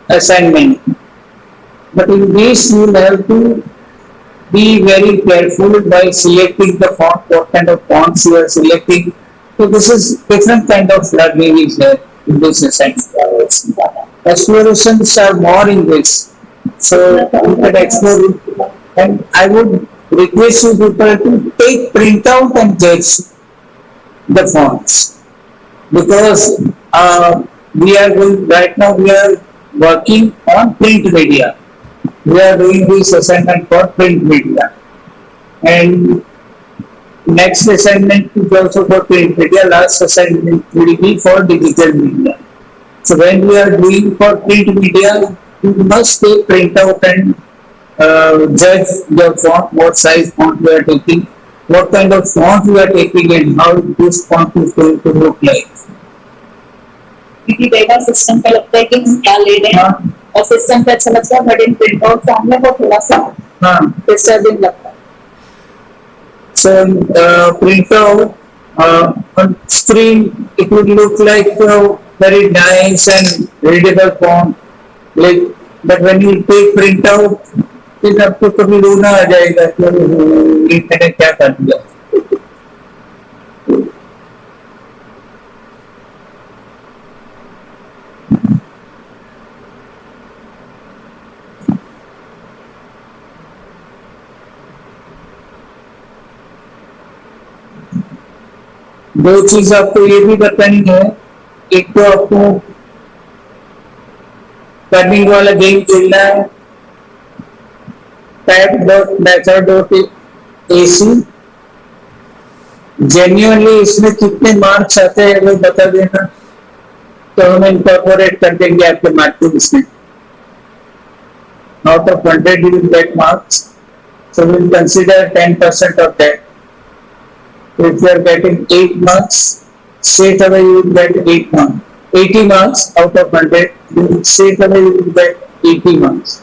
Speaker 3: assignment, but in this you have to be very careful by selecting the font, what kind of fonts you are selecting. So this is different kind of learning is there in this assignment. Explorations are more in this, so you can explore it. And I would request you people to take printout and judge the fonts, because we are going right now, we are working on print media. We are doing this assignment for print media, and next assignment is also for print media. Last assignment will be for digital media. So when we are doing for print media, you must take printout and judge the font, what size font you are taking, what kind of font you are taking, and how this font is going to look like.
Speaker 11: क्योंकि data system पे लगता है कि हम क्या ले रहे हैं और सिस्टम पे अच्छा लगता है, but in print out form में वो थोड़ा सा डिस्टर्बिंग लगता है.
Speaker 3: So printout on screen, it would look like very nice and readable font, like, but when you take printout, फिर आपको कभी रोना आ जाएगा कि ये मैंने क्या कर दिया. दो चीज आपको ये भी बतानी है. एक तो आपको कर्निंग वाला गेम खेलना है, type.method.ac. जेन्युइनली इसमें कितने मार्क्स आते हैं वो बता देना, तो हम इनकॉर्पोरेट कर देंगे आपके मार्क्स को इसमें. Out of 100 you will get marks, so we will consider 10% of that. If you are getting 8 marks, straight away you will get 8 marks. 80 marks out of 100, straight away you will get 80 marks.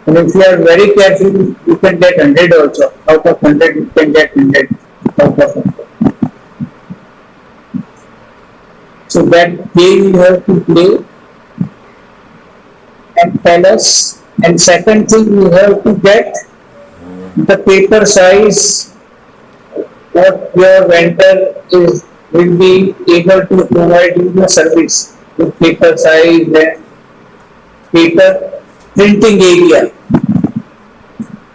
Speaker 3: And if you are very careful, you can get 100 also. Out of 100, you can get 100 out of 100. So that game you have to play and tell us. And second thing, you have to get the paper size what your vendor is will be able to provide you the service with paper size and paper printing area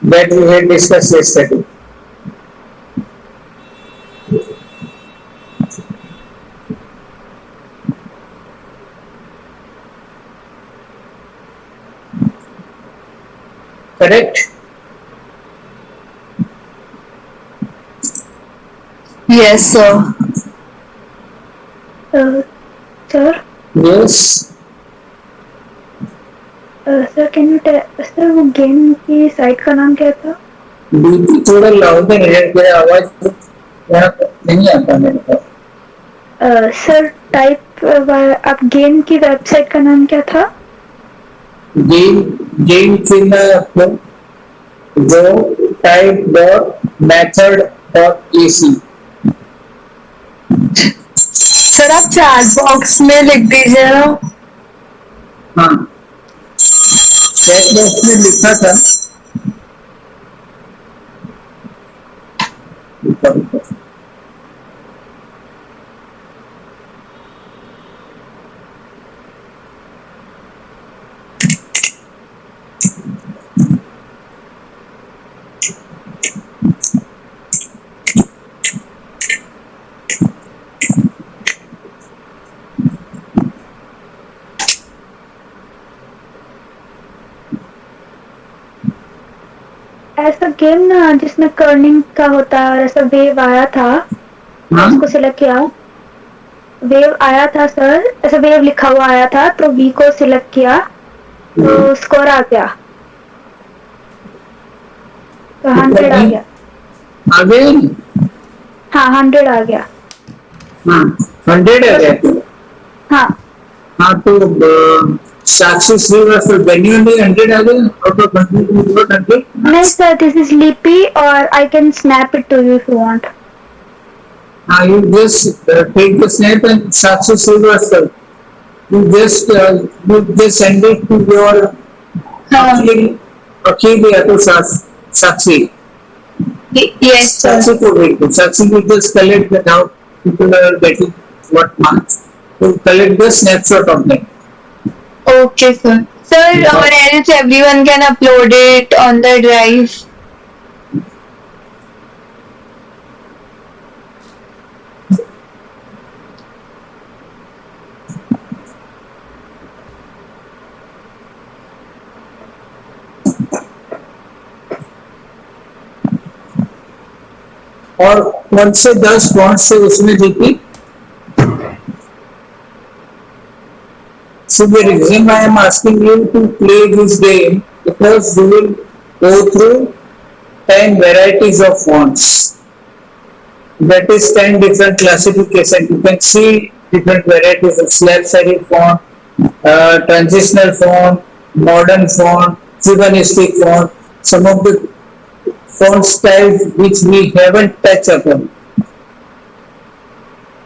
Speaker 3: that we had discussed yesterday. Correct?
Speaker 4: Yes, sir.
Speaker 12: Sir,
Speaker 3: Yes.
Speaker 12: sir, can you tell, sir, वो game की site का नाम क्या था?
Speaker 3: BP थोड़ा louder है, तेरा आवाज यहाँ नहीं आता मेरे को।
Speaker 12: सर टाइप आप गेम की वेबसाइट का नाम क्या था?
Speaker 3: गेम खेलना है आपको, जो type dot method dot AC.
Speaker 4: Sir आप चैट बॉक्स में लिख दीजिए ना।
Speaker 3: हाँ, चैट बॉक्स में लिखा था।
Speaker 12: ऐसा गेम ना जिसमें कर्निंग का होता है और ऐसा वेव आया था, उसको सिलेक्ट किया, वेव आया था सर, ऐसा वेव लिखा हुआ आया था, तो वी को सिलेक्ट किया तो स्कोर आ गया, तो 100 आ गया।
Speaker 3: आ गए?
Speaker 12: हाँ 100 आ गया।
Speaker 3: हाँ 100 आ गया।
Speaker 12: हाँ
Speaker 3: हाँ तो साक्षी श्रीवास्तव genuinely 100 आ गए out of 100 you got 100?
Speaker 12: नहीं सर, दिस इज लिपि और I can snap it to you if you want.
Speaker 3: You just take the snap and Sakshi Srivastava. You just send it to your Akhil या तो Sakshi.
Speaker 4: Yes, sir.
Speaker 3: Sakshi को भेज दो. Sakshi will just collect the how people are getting what marks. So collect the snapshot of them.
Speaker 4: Okay, sir. Sir, or else everyone can upload it on the drive.
Speaker 3: और कौन से 10 font से उसमें देखिए। So the reason why I am asking you to play this game because you will go through 10 varieties of fonts. That is 10 different classifications. You can see different varieties of slab serif font, transitional font, modern font, Fibonacci font. Some of the font styles which we haven't touched upon.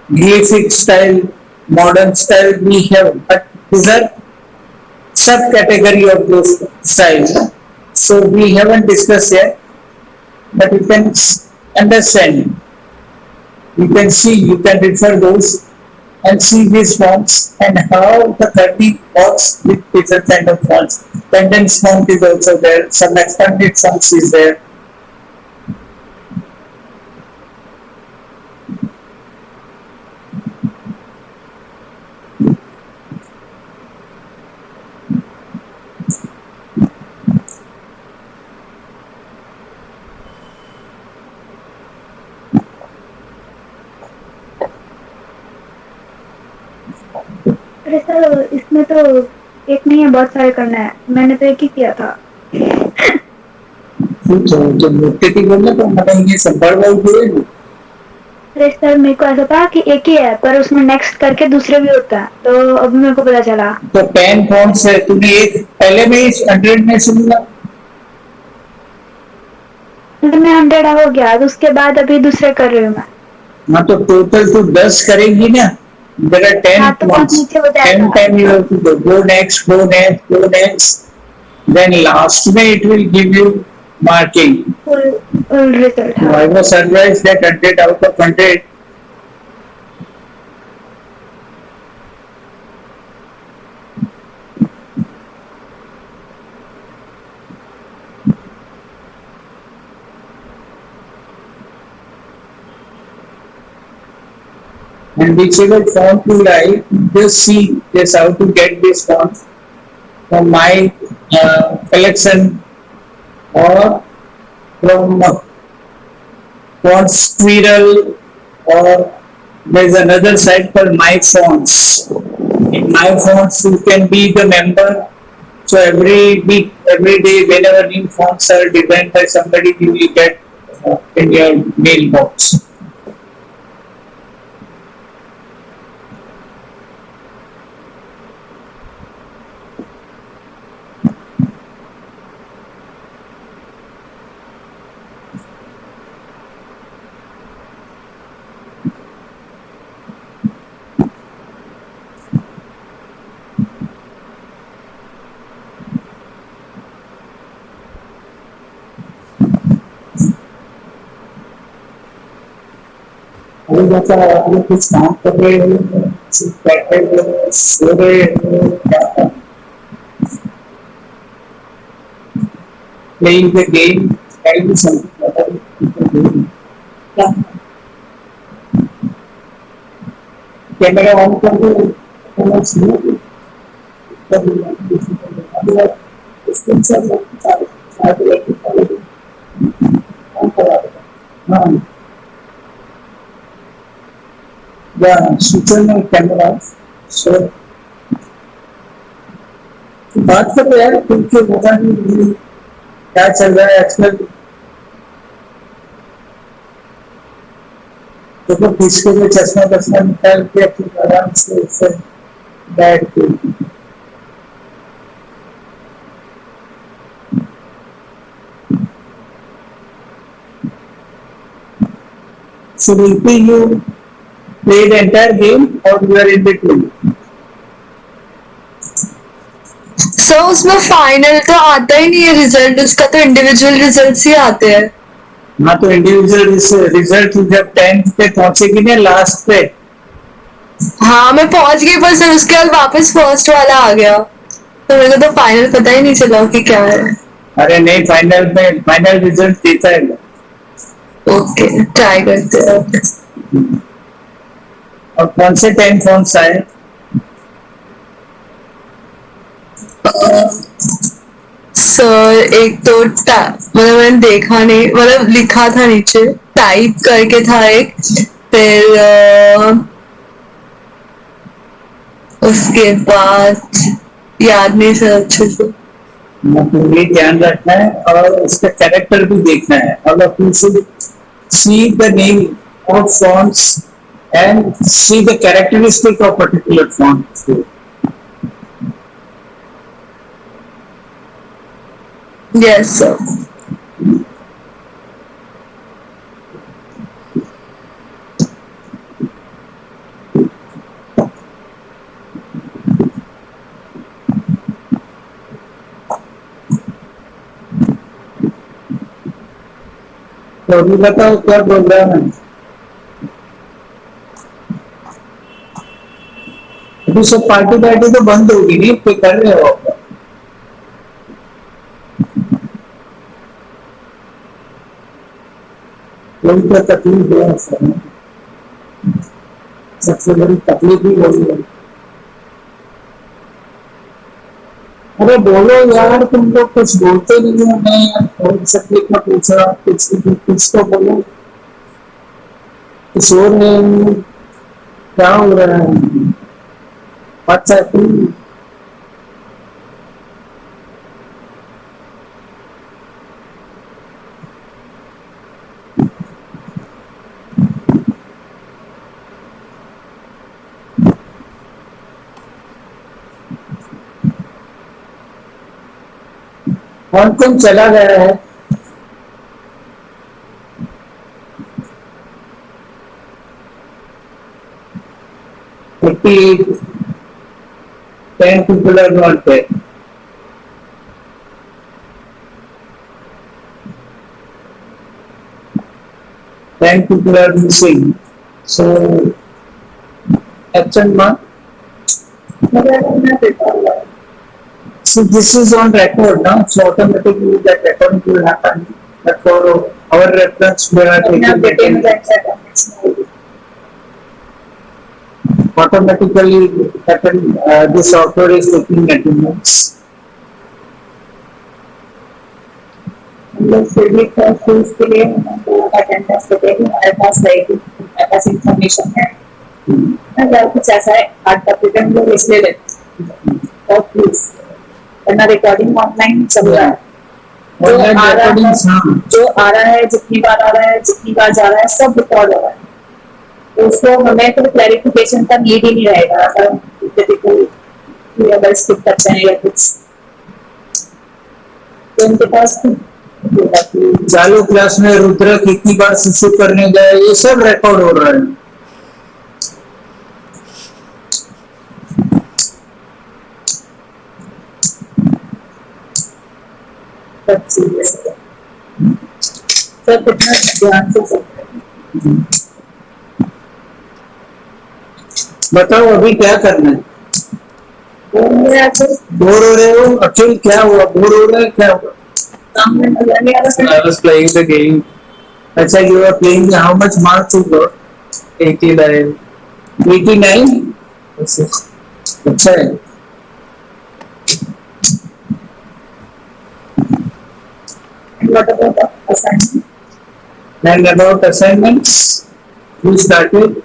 Speaker 3: Glyphic style, modern style we have, but these are subcategory of those styles. So we haven't discussed yet, but you can understand. You can see, you can refer those and see these fonts and how the 30 works with different kind of fonts. Pendants font is also there, some expanded fonts is there.
Speaker 12: अरे sir इसमें तो एक नहीं है, बहुत सारे करना है, मैंने तो एक ही किया था। अरे सर मेरे को ऐसा था कि एक ही है पर उसमें नेक्स्ट करके दूसरे भी होता है, तो अभी मेरे को पता चला।
Speaker 3: तो 10 फॉन्ट्स है, तूने एक पहले में 100 में सुना?
Speaker 12: मैं 100 हो गया, उसके बाद अभी दूसरे कर रही हूँ मैं।
Speaker 3: हाँ तो टोटल तू 10 करेंगी ना, There are 10
Speaker 12: हाँ, तो बहुत
Speaker 3: fonts.
Speaker 12: नीचे हो
Speaker 3: 10
Speaker 12: जाएगा।
Speaker 3: times you have to go. Go next, go next, go next. Then last में it will give you marking.
Speaker 12: full result, हाँ.
Speaker 3: I was surprised that 100 out of 100. And whichever font you like, just see this how to get this font from my collection or from font squirrel, or there's another site for my fonts. In my fonts you can be the member, so every week, every day, whenever new fonts are designed by somebody, you will get in your mailbox. अभी बता आप लोग कुछ काम कर रहे हो, बैठे हो, सो रहे हो, क्या playing the game, trying to something camera on कर दो, सूचना कैमरा सो बात कर रहे हैं तुमसे पता नहीं क्या चल रहा है आजकल। देखो किसके लिए चश्मा बसमा निकाल के अपने आराम से बैठ के So you play the entire game or you are in between?
Speaker 4: Sir उसमें फाइनल का आता ही नहीं है रिजल्ट, उसका तो इंडिविजुअल रिजल्ट्स ही आते हैं।
Speaker 3: हाँ तो इंडिविजुअल रिजल्ट जब 10th पे पहुंचेगी ना लास्ट पे।
Speaker 4: हाँ मैं पहुंच गई, पर सर उसके बाद वापस फर्स्ट वाला आ गया, तो मेरे को तो फाइनल पता ही नहीं चला कि क्या है।
Speaker 3: अरे नहीं, फाइनल में फाइनल रिजल्ट देता है।
Speaker 4: ओके, ट्राई करते हैं।
Speaker 3: और कौन से 10 फॉन्ट्स आए?
Speaker 4: सर एक तो मतलब मैंने देखा नहीं, मतलब लिखा था नीचे टाइप करके था एक, फिर उसके बाद याद नहीं सर अच्छे से।
Speaker 3: ये ध्यान रखना है और उसका कैरेक्टर भी देखना है। अगर you should see the name of fonts and see the characteristic of particular font.
Speaker 4: Yes sir.
Speaker 3: तो अभी बताओ क्या बोल रहा है? अभी सब पार्टी तो बंद होगी नहीं, तो कर रहे हो आप? कोई तो तकलीफ है सर, सबसे बड़ी तकलीफ ही वही है। अरे बोलो यार, तुम लोग कुछ बोलते नहीं हो। मैं तकलीफ में पूछ रहा हूँ, कुछ तो बोलो। कुछ और नहीं, क्या हो रहा है? अच्छा तुम कौन चला गया है? 88, 10 people are not there. Ten people are missing. So, absent mark. So this is on record now, so automatically that recording will happen. But for our reference, we are taking automatically happen. This software is taking attendance.
Speaker 11: फिर भी fees के लिए attendance देते हैं हमारे पास रहेगी हमारे पास information है अगर कुछ ऐसा है हार्ड कॉपी पे हम लोग इसलिए लेते हैं और प्लीज वरना रिकॉर्डिंग ऑनलाइन चल रहा है जो आ रहा है जितनी बार आ रहा है जितनी बार जा रहा है सब रिकॉर्ड हो रहा है तो उसको हमें तो क्लैरिफिकेशन का नीड ही नहीं रहेगा अगर स्किप करते हैं या कुछ तो उनके पास
Speaker 3: चालू क्लास में रुद्र कितनी बार शिशु करने गए ये सब रिकॉर्ड हो रहा है
Speaker 11: सब कितना ध्यान से
Speaker 3: बताओ अभी क्या करना है बोर हो रहे हो अखिल क्या हुआ बोर हो रहा है क्या हुआ I was playing the game. अच्छा, you were playing. How much marks you got? 89. 89? अच्छा है.
Speaker 11: what about assignment?
Speaker 3: And about assignments, you started,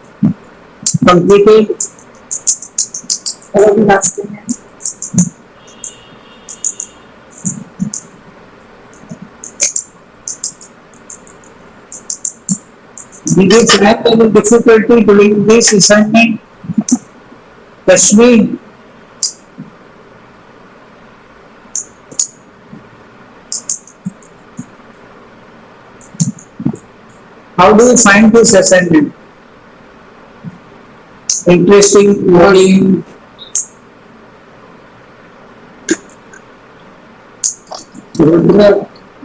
Speaker 3: completed.
Speaker 11: last thing.
Speaker 3: Did you find any difficulty doing this assignment? Kashmir? How do you find this assignment? Interesting, boring?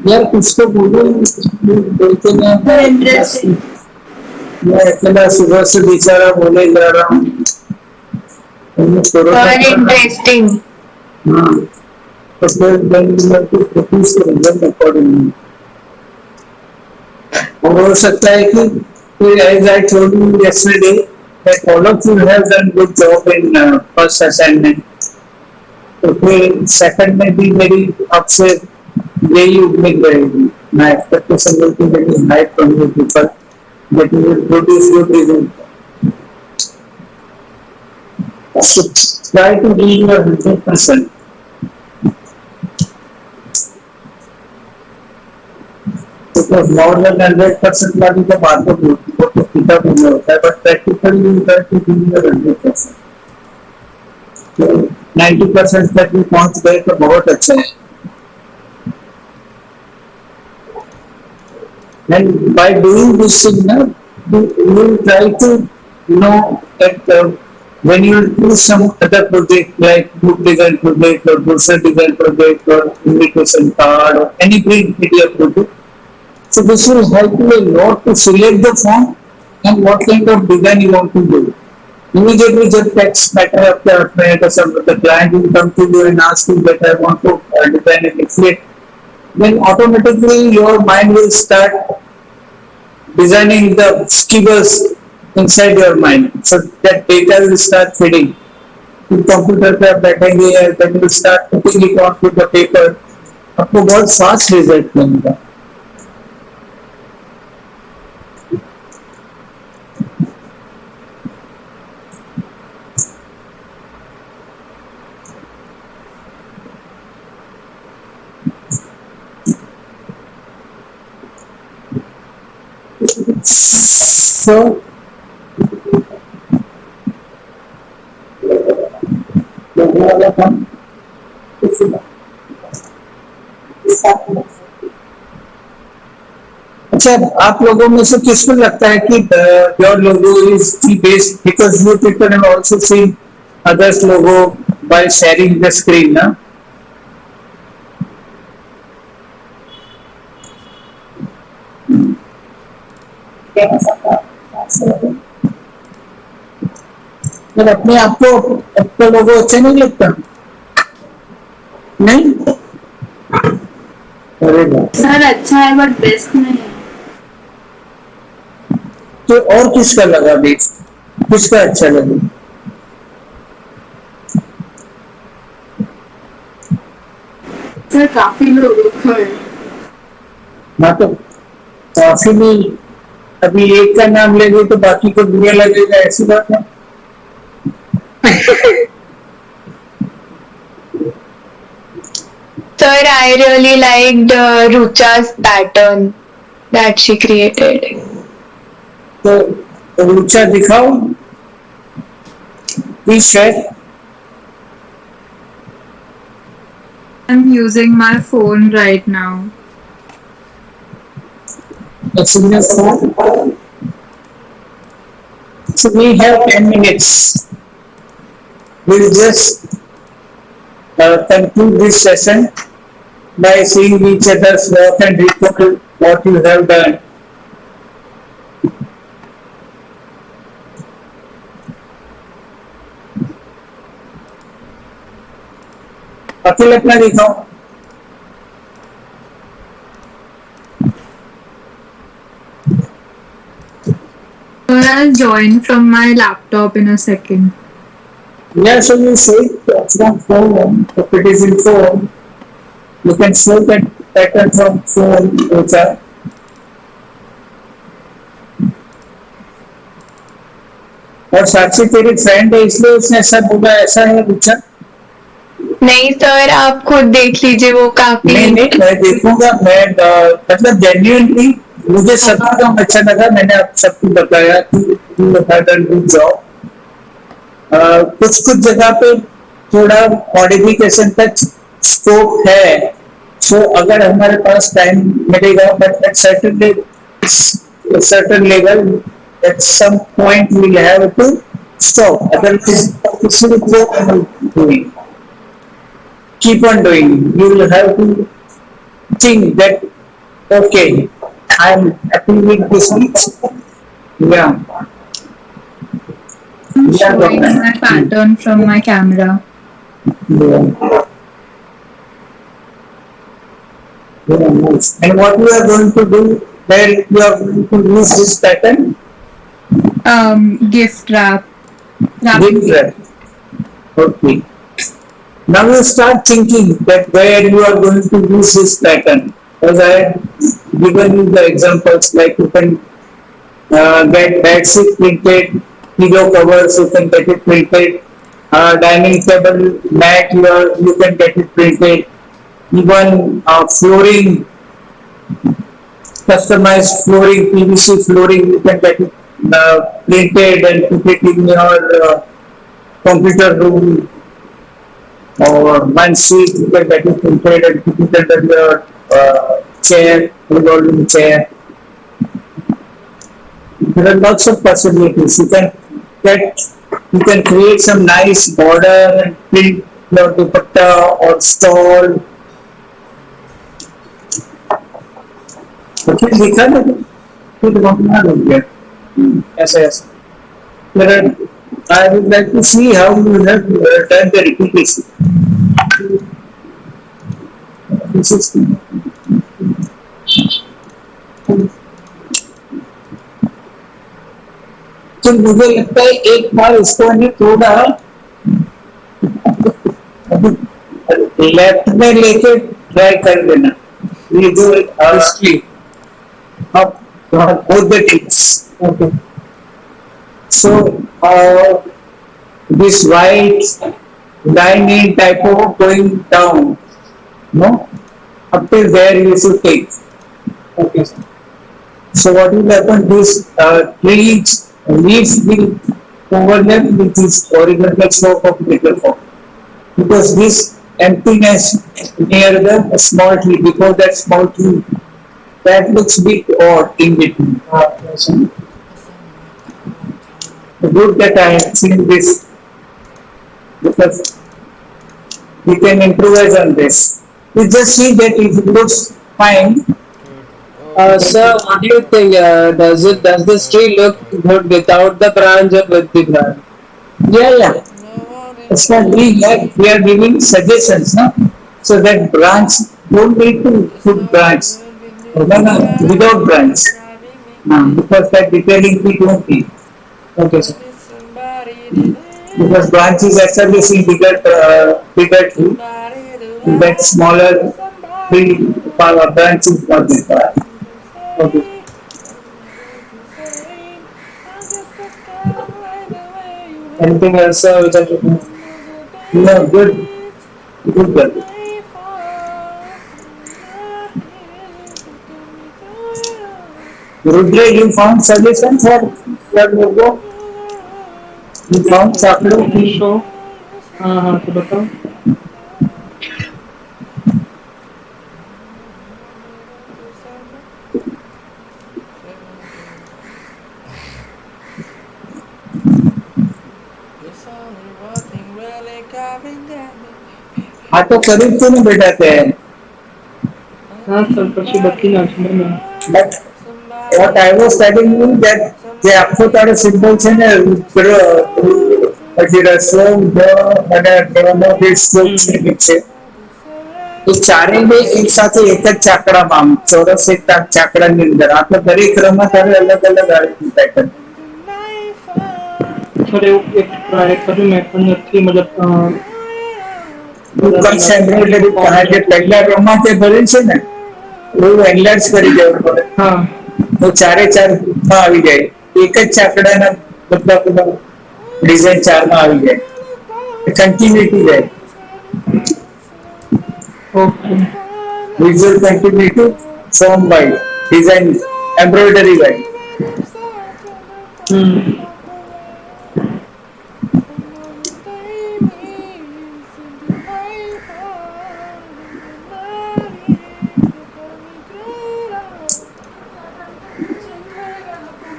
Speaker 3: यार कुछ तो बोलो बोलते नहीं मैं अकेला सुबह से बेचारा बोले जा रहा हूँ
Speaker 4: इंटरेस्टिंग
Speaker 3: हाँ तो फिर प्रोड्यूस करेंगे अकॉर्डिंगली और हो सकता है कि फिर as I told you yesterday that all of you have done good job in first assignment तो फिर सेकंड में भी मेरी आपसे यही उम्मीद रहेगी मैं एक्सपेक्टेशन लेती हूँ very high from you people that you will produce good result. So try to be your 100%. Because more than 100% वाली तो बात तो किताब में होता है, but practically you try to be your 100%. तो 90% तक भी पहुंच गए तो बहुत अच्छा है. And by doing this thing, you will try to know that when you do some other project like book design project or brochure design project or invitation card or any print media project, so this will help you a lot to select the font and what kind of design you want to do. Immediately, जब text matter आपके हाथ में है तो सब the client will come to you and ask you that I want to design an affiliate. Then automatically your mind will start designing the skivers inside your mind. So that data will start feeding. फिर computer पे आप बैठेंगे then you will start putting it onto the paper. आपको बहुत fast result मिलेगा. So, अच्छा, आप लोगों में से किसको लगता है कि your logo is the best because you people have also seen others logo while sharing the screen, ना? पर अपने आप को अपना लोगो अच्छा नहीं लगता? नहीं? अरे
Speaker 10: सर अच्छा है बट बेस्ट नहीं है।
Speaker 3: तो और किसका लगा बेस्ट? किसका अच्छा लगा?
Speaker 10: सर काफी लोगों को है।
Speaker 3: हाँ तो काफी नहीं, अभी एक का नाम लेंगे तो बाकी को बुरा लगेगा, ऐसी बात है।
Speaker 4: Sir, I really liked Rucha's pattern that she created.
Speaker 3: तो ऊंचा दिखाओ, please share.
Speaker 13: I'm using my phone right now.
Speaker 3: It's in your phone. So we have 10 minutes. We'll just conclude this session by seeing each other's work and recall what you have done. अकेले अपना दिखाओ।
Speaker 13: I'll join from my laptop in a second.
Speaker 3: Yeah, so you show it from phone. If it is in phone, you can show that pattern from phone. और साक्षी तेरी friend है इसलिए उसने ऐसा बोला, ऐसा है पूछा?
Speaker 4: नहीं सर, आप खुद देख लीजिए, वो काफी
Speaker 3: नहीं नहीं, मैं देखूंगा। मैं मतलब जेन्युइनली मुझे सबका काम अच्छा लगा। मैंने आप सबको बताया कि you have done good job. कुछ कुछ जगह पे थोड़ा मॉडिफिकेशन तक स्कोप है। सो अगर हमारे पास टाइम मिलेगा, but at certain level at some point we will have to stop. Otherwise, keep on doing. You will have to think that okay, I am happy with this week. Yeah.
Speaker 13: I'm showing my pattern from my camera.
Speaker 3: Yeah. Very nice. And what we are going to do, where you are going to use this pattern?
Speaker 13: Gift wrap.
Speaker 3: Gift wrap. Okay. Now you start thinking that where you are going to use this pattern. As I have given you the examples, like you can get bedsheet printed, pillow covers, you can get it printed, dining table mat, you can get it printed, even flooring, customized flooring, PVC flooring, you can get it printed and put it in your computer room. Or one sheet you can get it printed and put it under your chair, revolving chair. There are lots of possibilities. You can create some nice border and print your dupatta or stole. Okay, दिखा ना फिर बना लोगे ऐसे ऐसे। I would like to see how you have done the repetition. This is तो मुझे लगता है एक बार इसको थोड़ा लेफ्ट में लेके ट्राई कर देना। ये जो हिस्ट्री अब both the things. Okay. So this white line in typo going down, no, up till there you should take. Okay. So what will happen? This leaves will overlap with this original slope of little form, because this emptiness near the small tree, before that small tree That looks bit odd in between. Good that I have seen this because we can improvise on this. We just see that it looks fine.
Speaker 8: Oh,
Speaker 9: Sir, what do you think? Does this tree look good without the branch or with the branch?
Speaker 3: Yeah, yeah.
Speaker 8: nobody
Speaker 3: That's what we are giving suggestions, no? So that branch don't need to
Speaker 8: is
Speaker 3: put
Speaker 8: so
Speaker 3: branch.
Speaker 8: good with
Speaker 3: No,
Speaker 8: me.
Speaker 3: no, without branch.
Speaker 8: Driving me
Speaker 3: Because that detailing we don't need. Okay, sir.
Speaker 8: crazy. Somebody did
Speaker 3: Because branch is establishing bigger tree.
Speaker 8: somebody do
Speaker 3: That
Speaker 8: I
Speaker 3: smaller
Speaker 8: somebody
Speaker 3: tree
Speaker 8: do
Speaker 3: power branch is not required. Okay.
Speaker 8: say say I guess I kinda like the way you look
Speaker 9: Anything else, sir, which I should know?
Speaker 8: another
Speaker 3: No,
Speaker 8: day
Speaker 3: good.
Speaker 8: meets
Speaker 3: Good girl.
Speaker 8: day fall to get me
Speaker 3: Rudra, you found suggestions for your logo? You found chocolate
Speaker 10: मैंने
Speaker 3: tea?
Speaker 10: Show हाँ हाँ तो बताओ
Speaker 8: There's only one thing really covering that me.
Speaker 3: हाँ तो करीब क्यों नहीं बैठाते हैं?
Speaker 10: हाँ सर પછી બત્તી નાખી મેં
Speaker 3: But what I was telling you that જે આખો તારો સિમ્બોલ છે ને પછી રસ્વો અને ડ્રોનો જે સ્ટ્રોક છે એ ચારેયને એક સાથે એક જ ચાકડામાં આમ ચોરસ એક ચાકડાની અંદર આપણે દરેક ક્રમમાં તારે અલગ અલગ આવી પેટર્ન
Speaker 10: સર એવું એક ટ્રાય કર્યું મેં પણ નથી મતલબ
Speaker 3: કચ્છ એમ્બ્રોઇડરી જે પહેલા ક્રમમાં તે ભરેલ છે ને એવું એનલાર્જ કરી દેવું પડે
Speaker 10: હા
Speaker 3: તો ચારે ચાર ગ્રુપમાં આવી જાય એક જ ચાકડાના બધા ડિઝાઇન ચારમાં આવી જાય કન્ટિન્યુટી જાય
Speaker 10: okay
Speaker 3: visual continuity form by design embroidery by
Speaker 10: hmm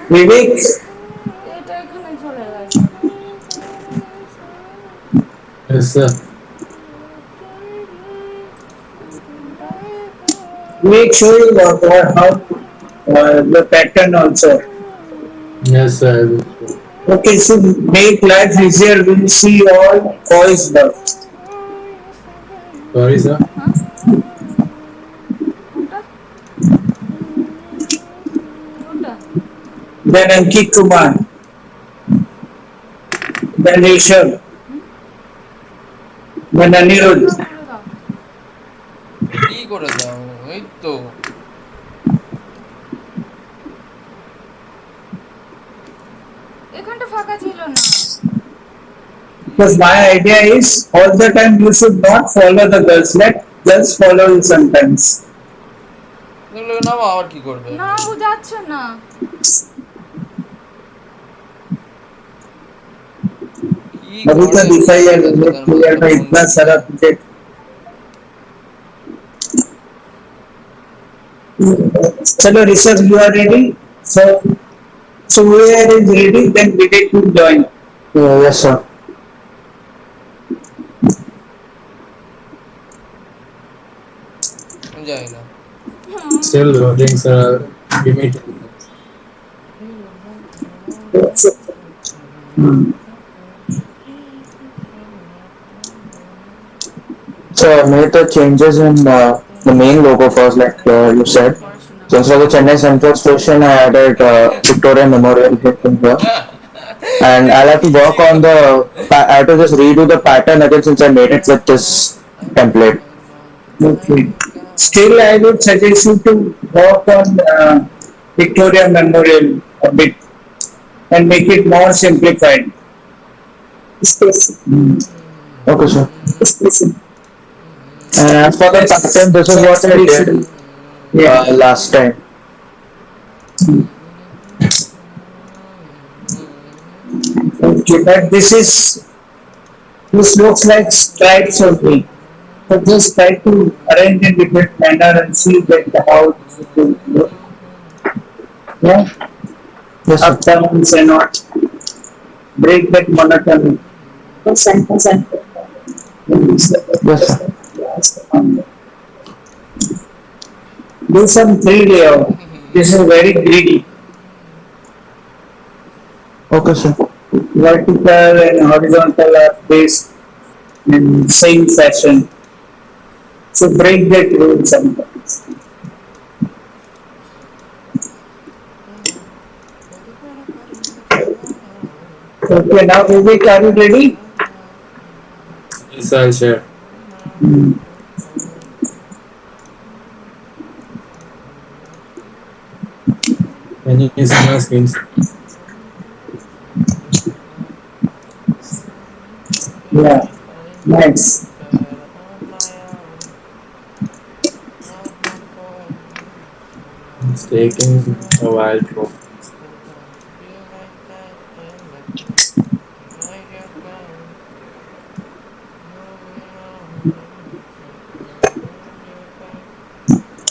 Speaker 3: Vivek,
Speaker 14: Yes, sir.
Speaker 3: make sure you work out how the pattern also.
Speaker 14: Yes, sir. I will show.
Speaker 3: Okay, so make life easier. We'll see all boys love.
Speaker 14: Sorry, sir.
Speaker 3: Then Ankit Kumar. Then Rishabh. Then Anirudh.
Speaker 8: কি করে দাও এই তো
Speaker 15: এখানটা ফাঁকা ছিল না
Speaker 3: Because my idea is all the time you should not follow the girls. Let girls follow you sometimes.
Speaker 8: এগুলো নাও আবার কি করবে
Speaker 15: না বুঝাচ্ছে না
Speaker 8: কি
Speaker 3: अभी तो
Speaker 8: করে
Speaker 3: दिखा ही है
Speaker 8: বুঝাতে যাচ্ছে তার
Speaker 3: क्लियर
Speaker 8: মধ্যে
Speaker 3: में
Speaker 8: ফোন
Speaker 3: इतना सारा तुझे चलो Rishabh you are ready so whoever is ready then Vivek will join.
Speaker 9: Yes, sir.
Speaker 8: যাই না
Speaker 14: Still loading, sir. Give me 2 minutes.
Speaker 9: So I made the changes in the main logo first, like you said. So instead of the Chennai Central Station, I added Victoria Memorial in here. And I'll have to work on I have to just redo the pattern again since I made it with this template.
Speaker 3: Okay. Still, I would suggest you to work on Victoria Memorial a bit and make it more simplified.
Speaker 9: Okay, sir. And as for the pattern, this is what I did last time.
Speaker 3: Okay, but this looks like stripes only. So just try to arrange in different manner and see that how it will look. Yeah,
Speaker 9: Yes,
Speaker 3: up
Speaker 9: sir.
Speaker 3: downs and not break that monotony. Sentence and
Speaker 9: Yes, sir.
Speaker 3: do some three layout. This is very greedy.
Speaker 9: Okay, sir.
Speaker 3: Vertical and horizontal are placed in same fashion. So break that rule sometimes. Okay, now Vivek, are you ready?
Speaker 14: Yes, I'll share. Can you see my screen?
Speaker 3: Yeah, nice.
Speaker 14: It's taking a while to open.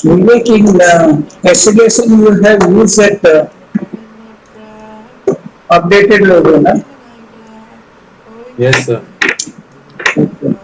Speaker 3: Vivek, in estimation you have used that updated logo, na?
Speaker 14: Yes, sir.
Speaker 3: Okay.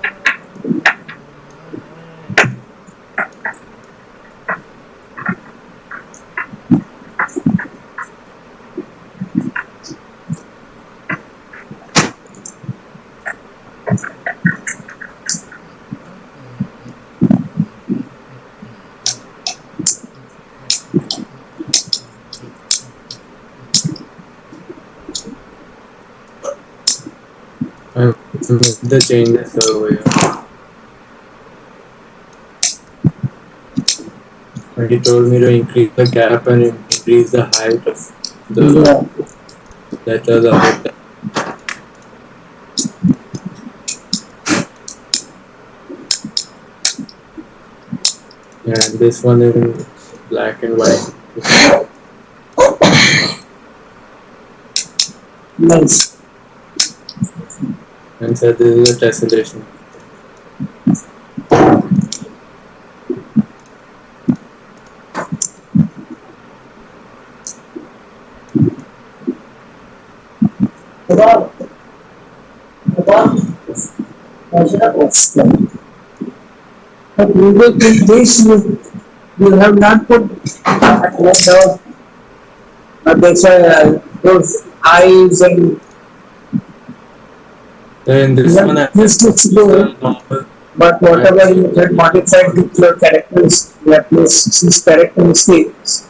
Speaker 14: I missed the changes over here. And he told me to increase the gap and increase the height of the
Speaker 3: Yeah.
Speaker 14: letters above that. And this one is in black and white.
Speaker 3: Nice.
Speaker 14: And said this is a tessellation.
Speaker 3: Wow. Wow. Excellent. But Vivek, in this you have not put that's those eyes and
Speaker 14: Then this one I
Speaker 3: this looks good. But whatever you had modified with your characters, that was his characteristics.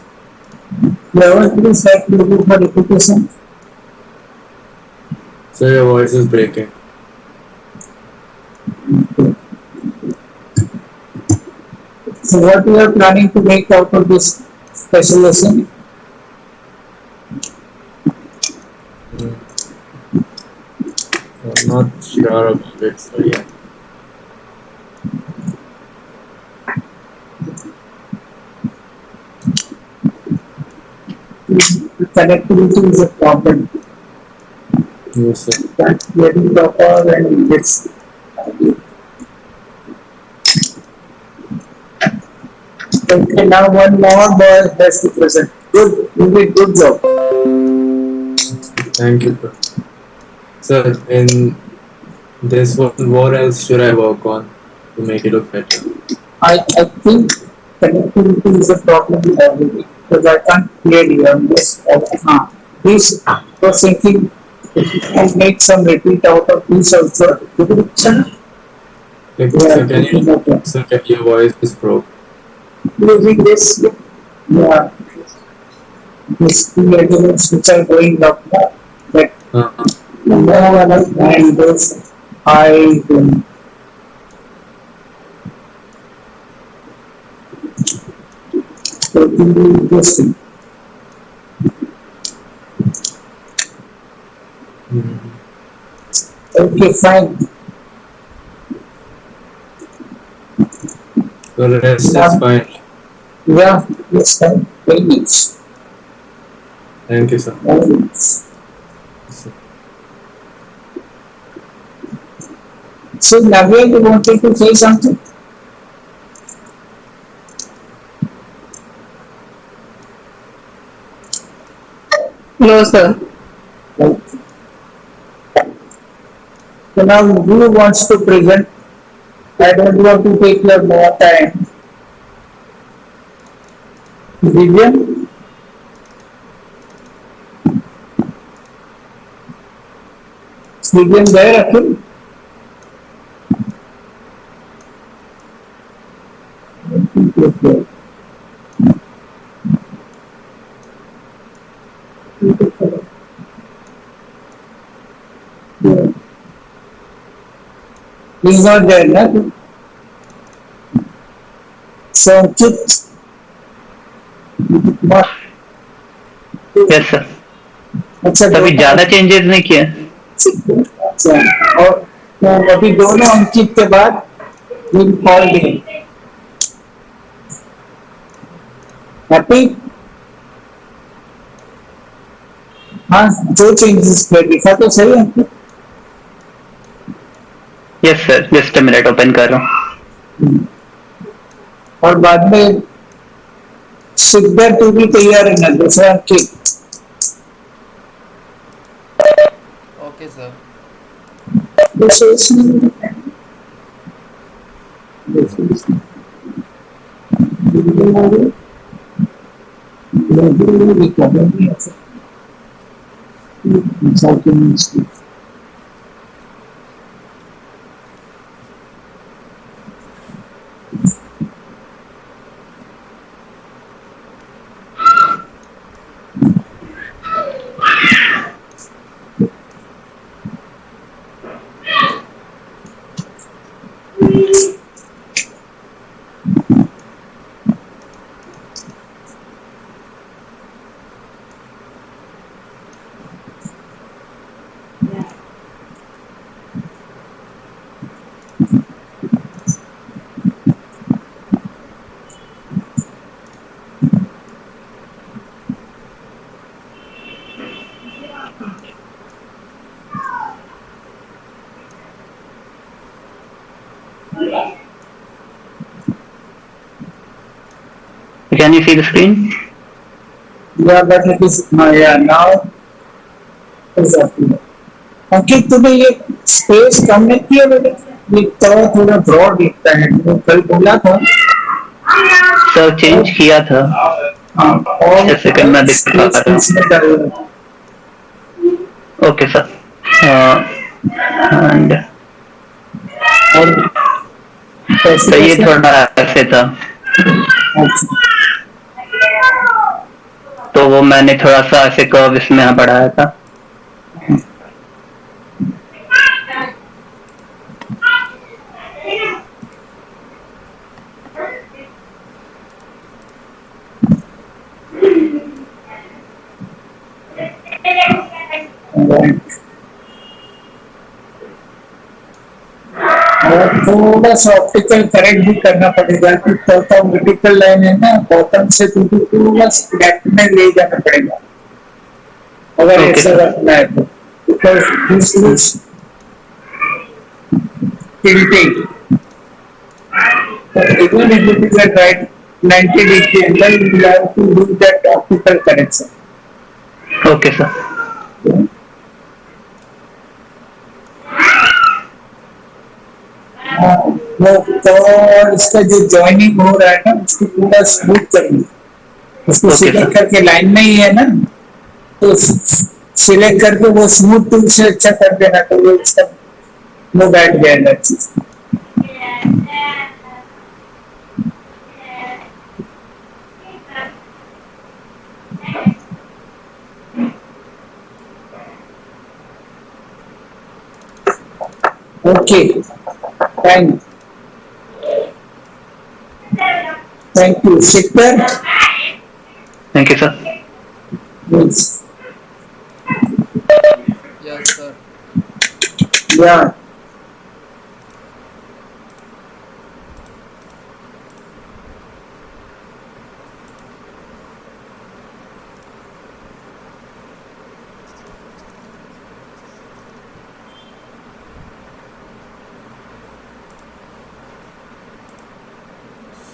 Speaker 3: You ever please like to do for repetition?
Speaker 14: So your voice is breaking.
Speaker 3: So what you are planning to make out of this special lesson?
Speaker 14: I'm not sure about it, so yeah.
Speaker 3: The connectivity is a problem.
Speaker 14: Yes, sir.
Speaker 3: That's getting proper and this. Okay, now one more boy has to present. Good, you did good job.
Speaker 14: Thank you, sir. Sir, in this one, what else should I work on to make it look better?
Speaker 3: I think connectivity is a problem with everything because I can't clearly on this. This was thinking if you can make some repeat out of this also.
Speaker 14: Like,
Speaker 3: Yeah,
Speaker 14: sir, can your voice is broke.
Speaker 3: using this, yeah, these two elements which are going up, that and those eyes and so it will be interesting. Okay, fine.
Speaker 14: So the rest is fine.
Speaker 3: Yeah, yes, fine. Very nice.
Speaker 14: Thank you, sir.
Speaker 3: Very nice. So, Navya, you wanted to say something?
Speaker 11: No, sir.
Speaker 3: So now who wants to present? I don't want to take your more time. Vivian? Vivian there, Akhil? He's not there, no? So, Ankit? What?
Speaker 16: Yes sir
Speaker 3: अच्छा
Speaker 16: कभी ज्यादा changes नहीं किए
Speaker 3: अच्छा और तो अभी दोनों अंकित के बाद विल कॉल डे हैप्पी हाँ दो चेंजेस पे लिखा तो सही है Ankit
Speaker 16: yes sir just a minute open कर रहा हूँ
Speaker 3: और बाद में सिद्धर तू भी तैयार है ना दूसरा Ankit
Speaker 8: okay sir
Speaker 16: Can you see the screen?
Speaker 3: Yeah, but it is yeah now exactly. अंकित तुम्हें ये स्पेस कम नहीं किया बेटे ये तो थोड़ा ब्रॉड दिखता है तो कल बोला था
Speaker 16: सर चेंज किया था
Speaker 3: और
Speaker 16: एक सेकंड में दिखा रहा हूँ ओके सर एंड तो ये थोड़ा ऐसे था तो वो मैंने थोड़ा सा ऐसे कर्व इसमें बढ़ाया था
Speaker 3: थोड़ा सा ऑप्टिकल करेक्ट भी करना पड़ेगा कि चौथा वर्टिकल लाइन है ना बॉटम से तुमको थोड़ा सा लेफ्ट में ले जाना पड़ेगा अगर ऐसा रखना है तो because this looks tilting but even if it is at right 90 degree angle you will have to do that optical correction
Speaker 16: okay sir
Speaker 3: वो तो इसका जो जॉइनिंग हो रहा है ना उसको पूरा स्मूथ करेंगे उसको सिलेक्ट करके लाइन में ही है ना तो सिलेक्ट करके वो स्मूथ टूल से अच्छा कर देना तो वो इसका वो बैठ जाएगा चीज ओके थैंक यू सिक्टर
Speaker 16: thank you sir
Speaker 8: yes sir
Speaker 3: yeah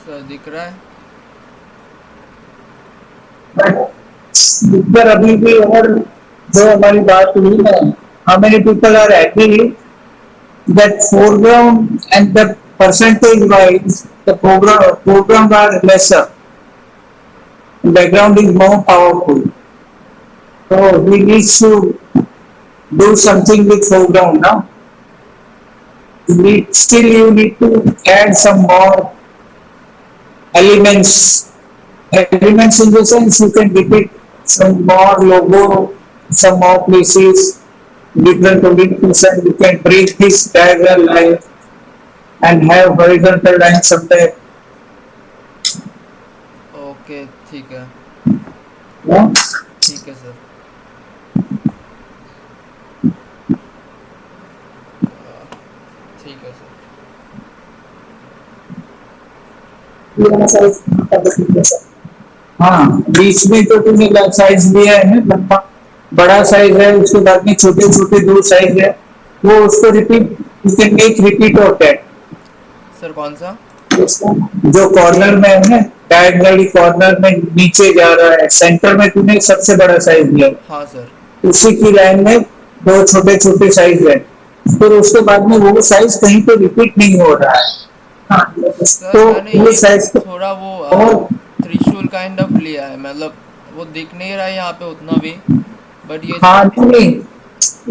Speaker 8: sir दिख रहा है
Speaker 3: पर अभी भी और जो हमारी बात हुई है, how many people are agree that foreground and the percentage wise the program are lesser, background is more powerful, so we need to do something with foreground now. Still you need to add some more elements in the sense you can repeat some more logo, some more places, different orientation, you can break this diagonal line and have horizontal line somewhere.
Speaker 8: Okay ठीक है
Speaker 3: Yeah?
Speaker 8: ठीक है sir ठीक है sir
Speaker 3: हाँ, बीच में तो तुमने साइज लिया है ना, लंबा बड़ा साइज है, उसके बाद में छोटे छोटे दो साइज है, वो उसको repeat, you can make repeat of that.
Speaker 8: Sir कौन सा
Speaker 3: जो कॉर्नर में है ना, डायगनली कॉर्नर में नीचे जा रहा है, सेंटर में तूने सबसे बड़ा साइज लिया,
Speaker 8: हाँ सर
Speaker 3: उसी की लाइन में दो छोटे छोटे साइज है, फिर उसके बाद में वो साइज कहीं पे रिपीट नहीं हो रहा है। हाँ,
Speaker 8: सर
Speaker 3: तो
Speaker 8: मैंने
Speaker 3: वो
Speaker 8: ये
Speaker 3: साइज
Speaker 8: थोड़ा वो
Speaker 3: और
Speaker 8: त्रिशूल काइंड ऑफ लिया है मतलब वो दिख नहीं रहा है यहाँ पे उतना भी बट ये जो
Speaker 3: हाँ नहीं,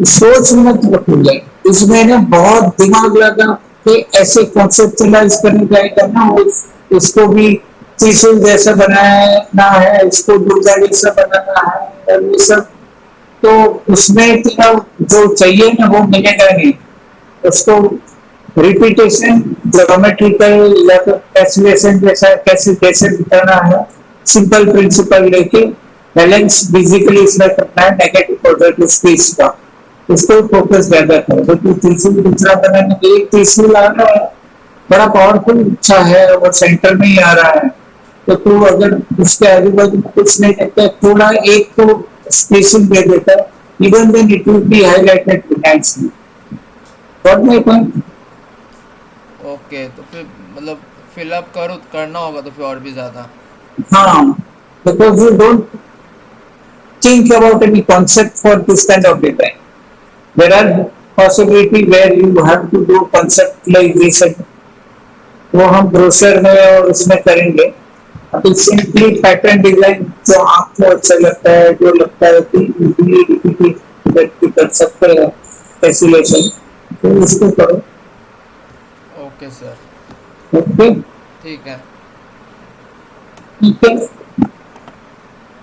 Speaker 3: सोच मत रखूंगा, इसमें ना बहुत दिमाग लगा कि ऐसे कॉन्सेप्चुलाइज करने का करना, इसको भी त्रिशूल जैसा बनाना है, इसको दुर्गा जैसा बनाना है और ये सब, तो उसमें तेरा जो चाहिए ना वो मिलेगा नहीं, उसको रिपीटेशन ज्योमेट्रिकल या तो कैलकुलेशन जैसा कैसे कैसे बताना है, सिंपल प्रिंसिपल लेके बैलेंस बेसिकली इसमें करना है, नेगेटिव पॉजिटिव स्पेस का, इसको फोकस ज्यादा करो। तो तू त्रिशूल दूसरा बनाने के लिए त्रिशूल आ रहा है, बड़ा पावरफुल अच्छा है और सेंटर में ही आ रहा है, तो तू अगर उसके आजू बाजू कुछ नहीं करता, थोड़ा एक तो स्पेसिंग दे देता है, even then it will be highlighted nicely. Got my point?
Speaker 8: Okay तो फिर मतलब फिलअप करो करना होगा तो फिर और भी ज़्यादा
Speaker 3: हाँ, because you don't think about any concept for this kind of design. There are possibility where you have to do concept like this, वो हम ब्रोशर में और उसमें करेंगे। अभी सिंपली पैटर्न डिजाइन जो आपको अच्छा लगता है, जो लगता है कि इजीली रिपीट कर सकते हैं फैसिलेशन, तो उसको करो।
Speaker 8: ओके सर
Speaker 3: ओके,
Speaker 8: ठीक है
Speaker 3: ठीक है।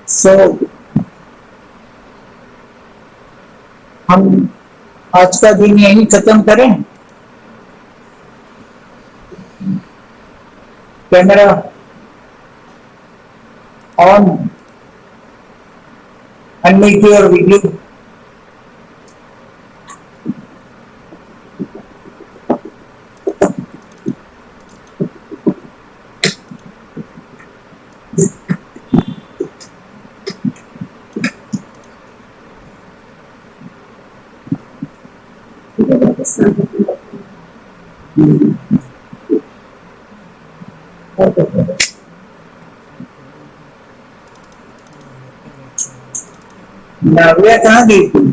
Speaker 3: सो हम आज का दिन यही खत्म करें। Camera on, unmute your video. Naviya कहाँ गई थी?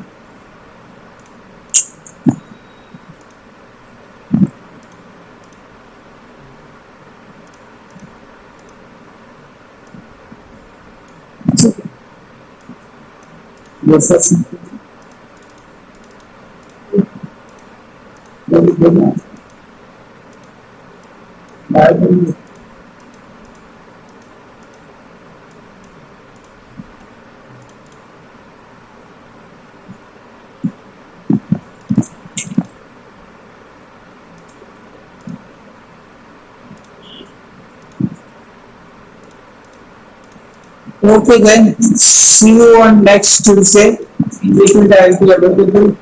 Speaker 3: Okay then, see you on next Tuesday. Weekend I will be available.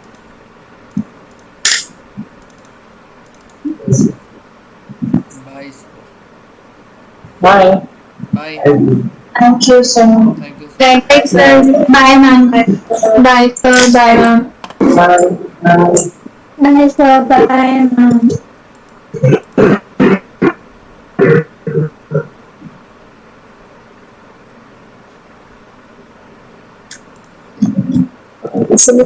Speaker 8: Bye sir
Speaker 3: Bye.
Speaker 8: Bye
Speaker 12: Thank you, sir.
Speaker 8: Thank you
Speaker 12: Thanks, sir. Bye, ma'am. Bye, sir. Bye, ma'am.
Speaker 3: Bye. Bye.
Speaker 12: Bye, sir. Bye, ma'am.
Speaker 11: इसलिए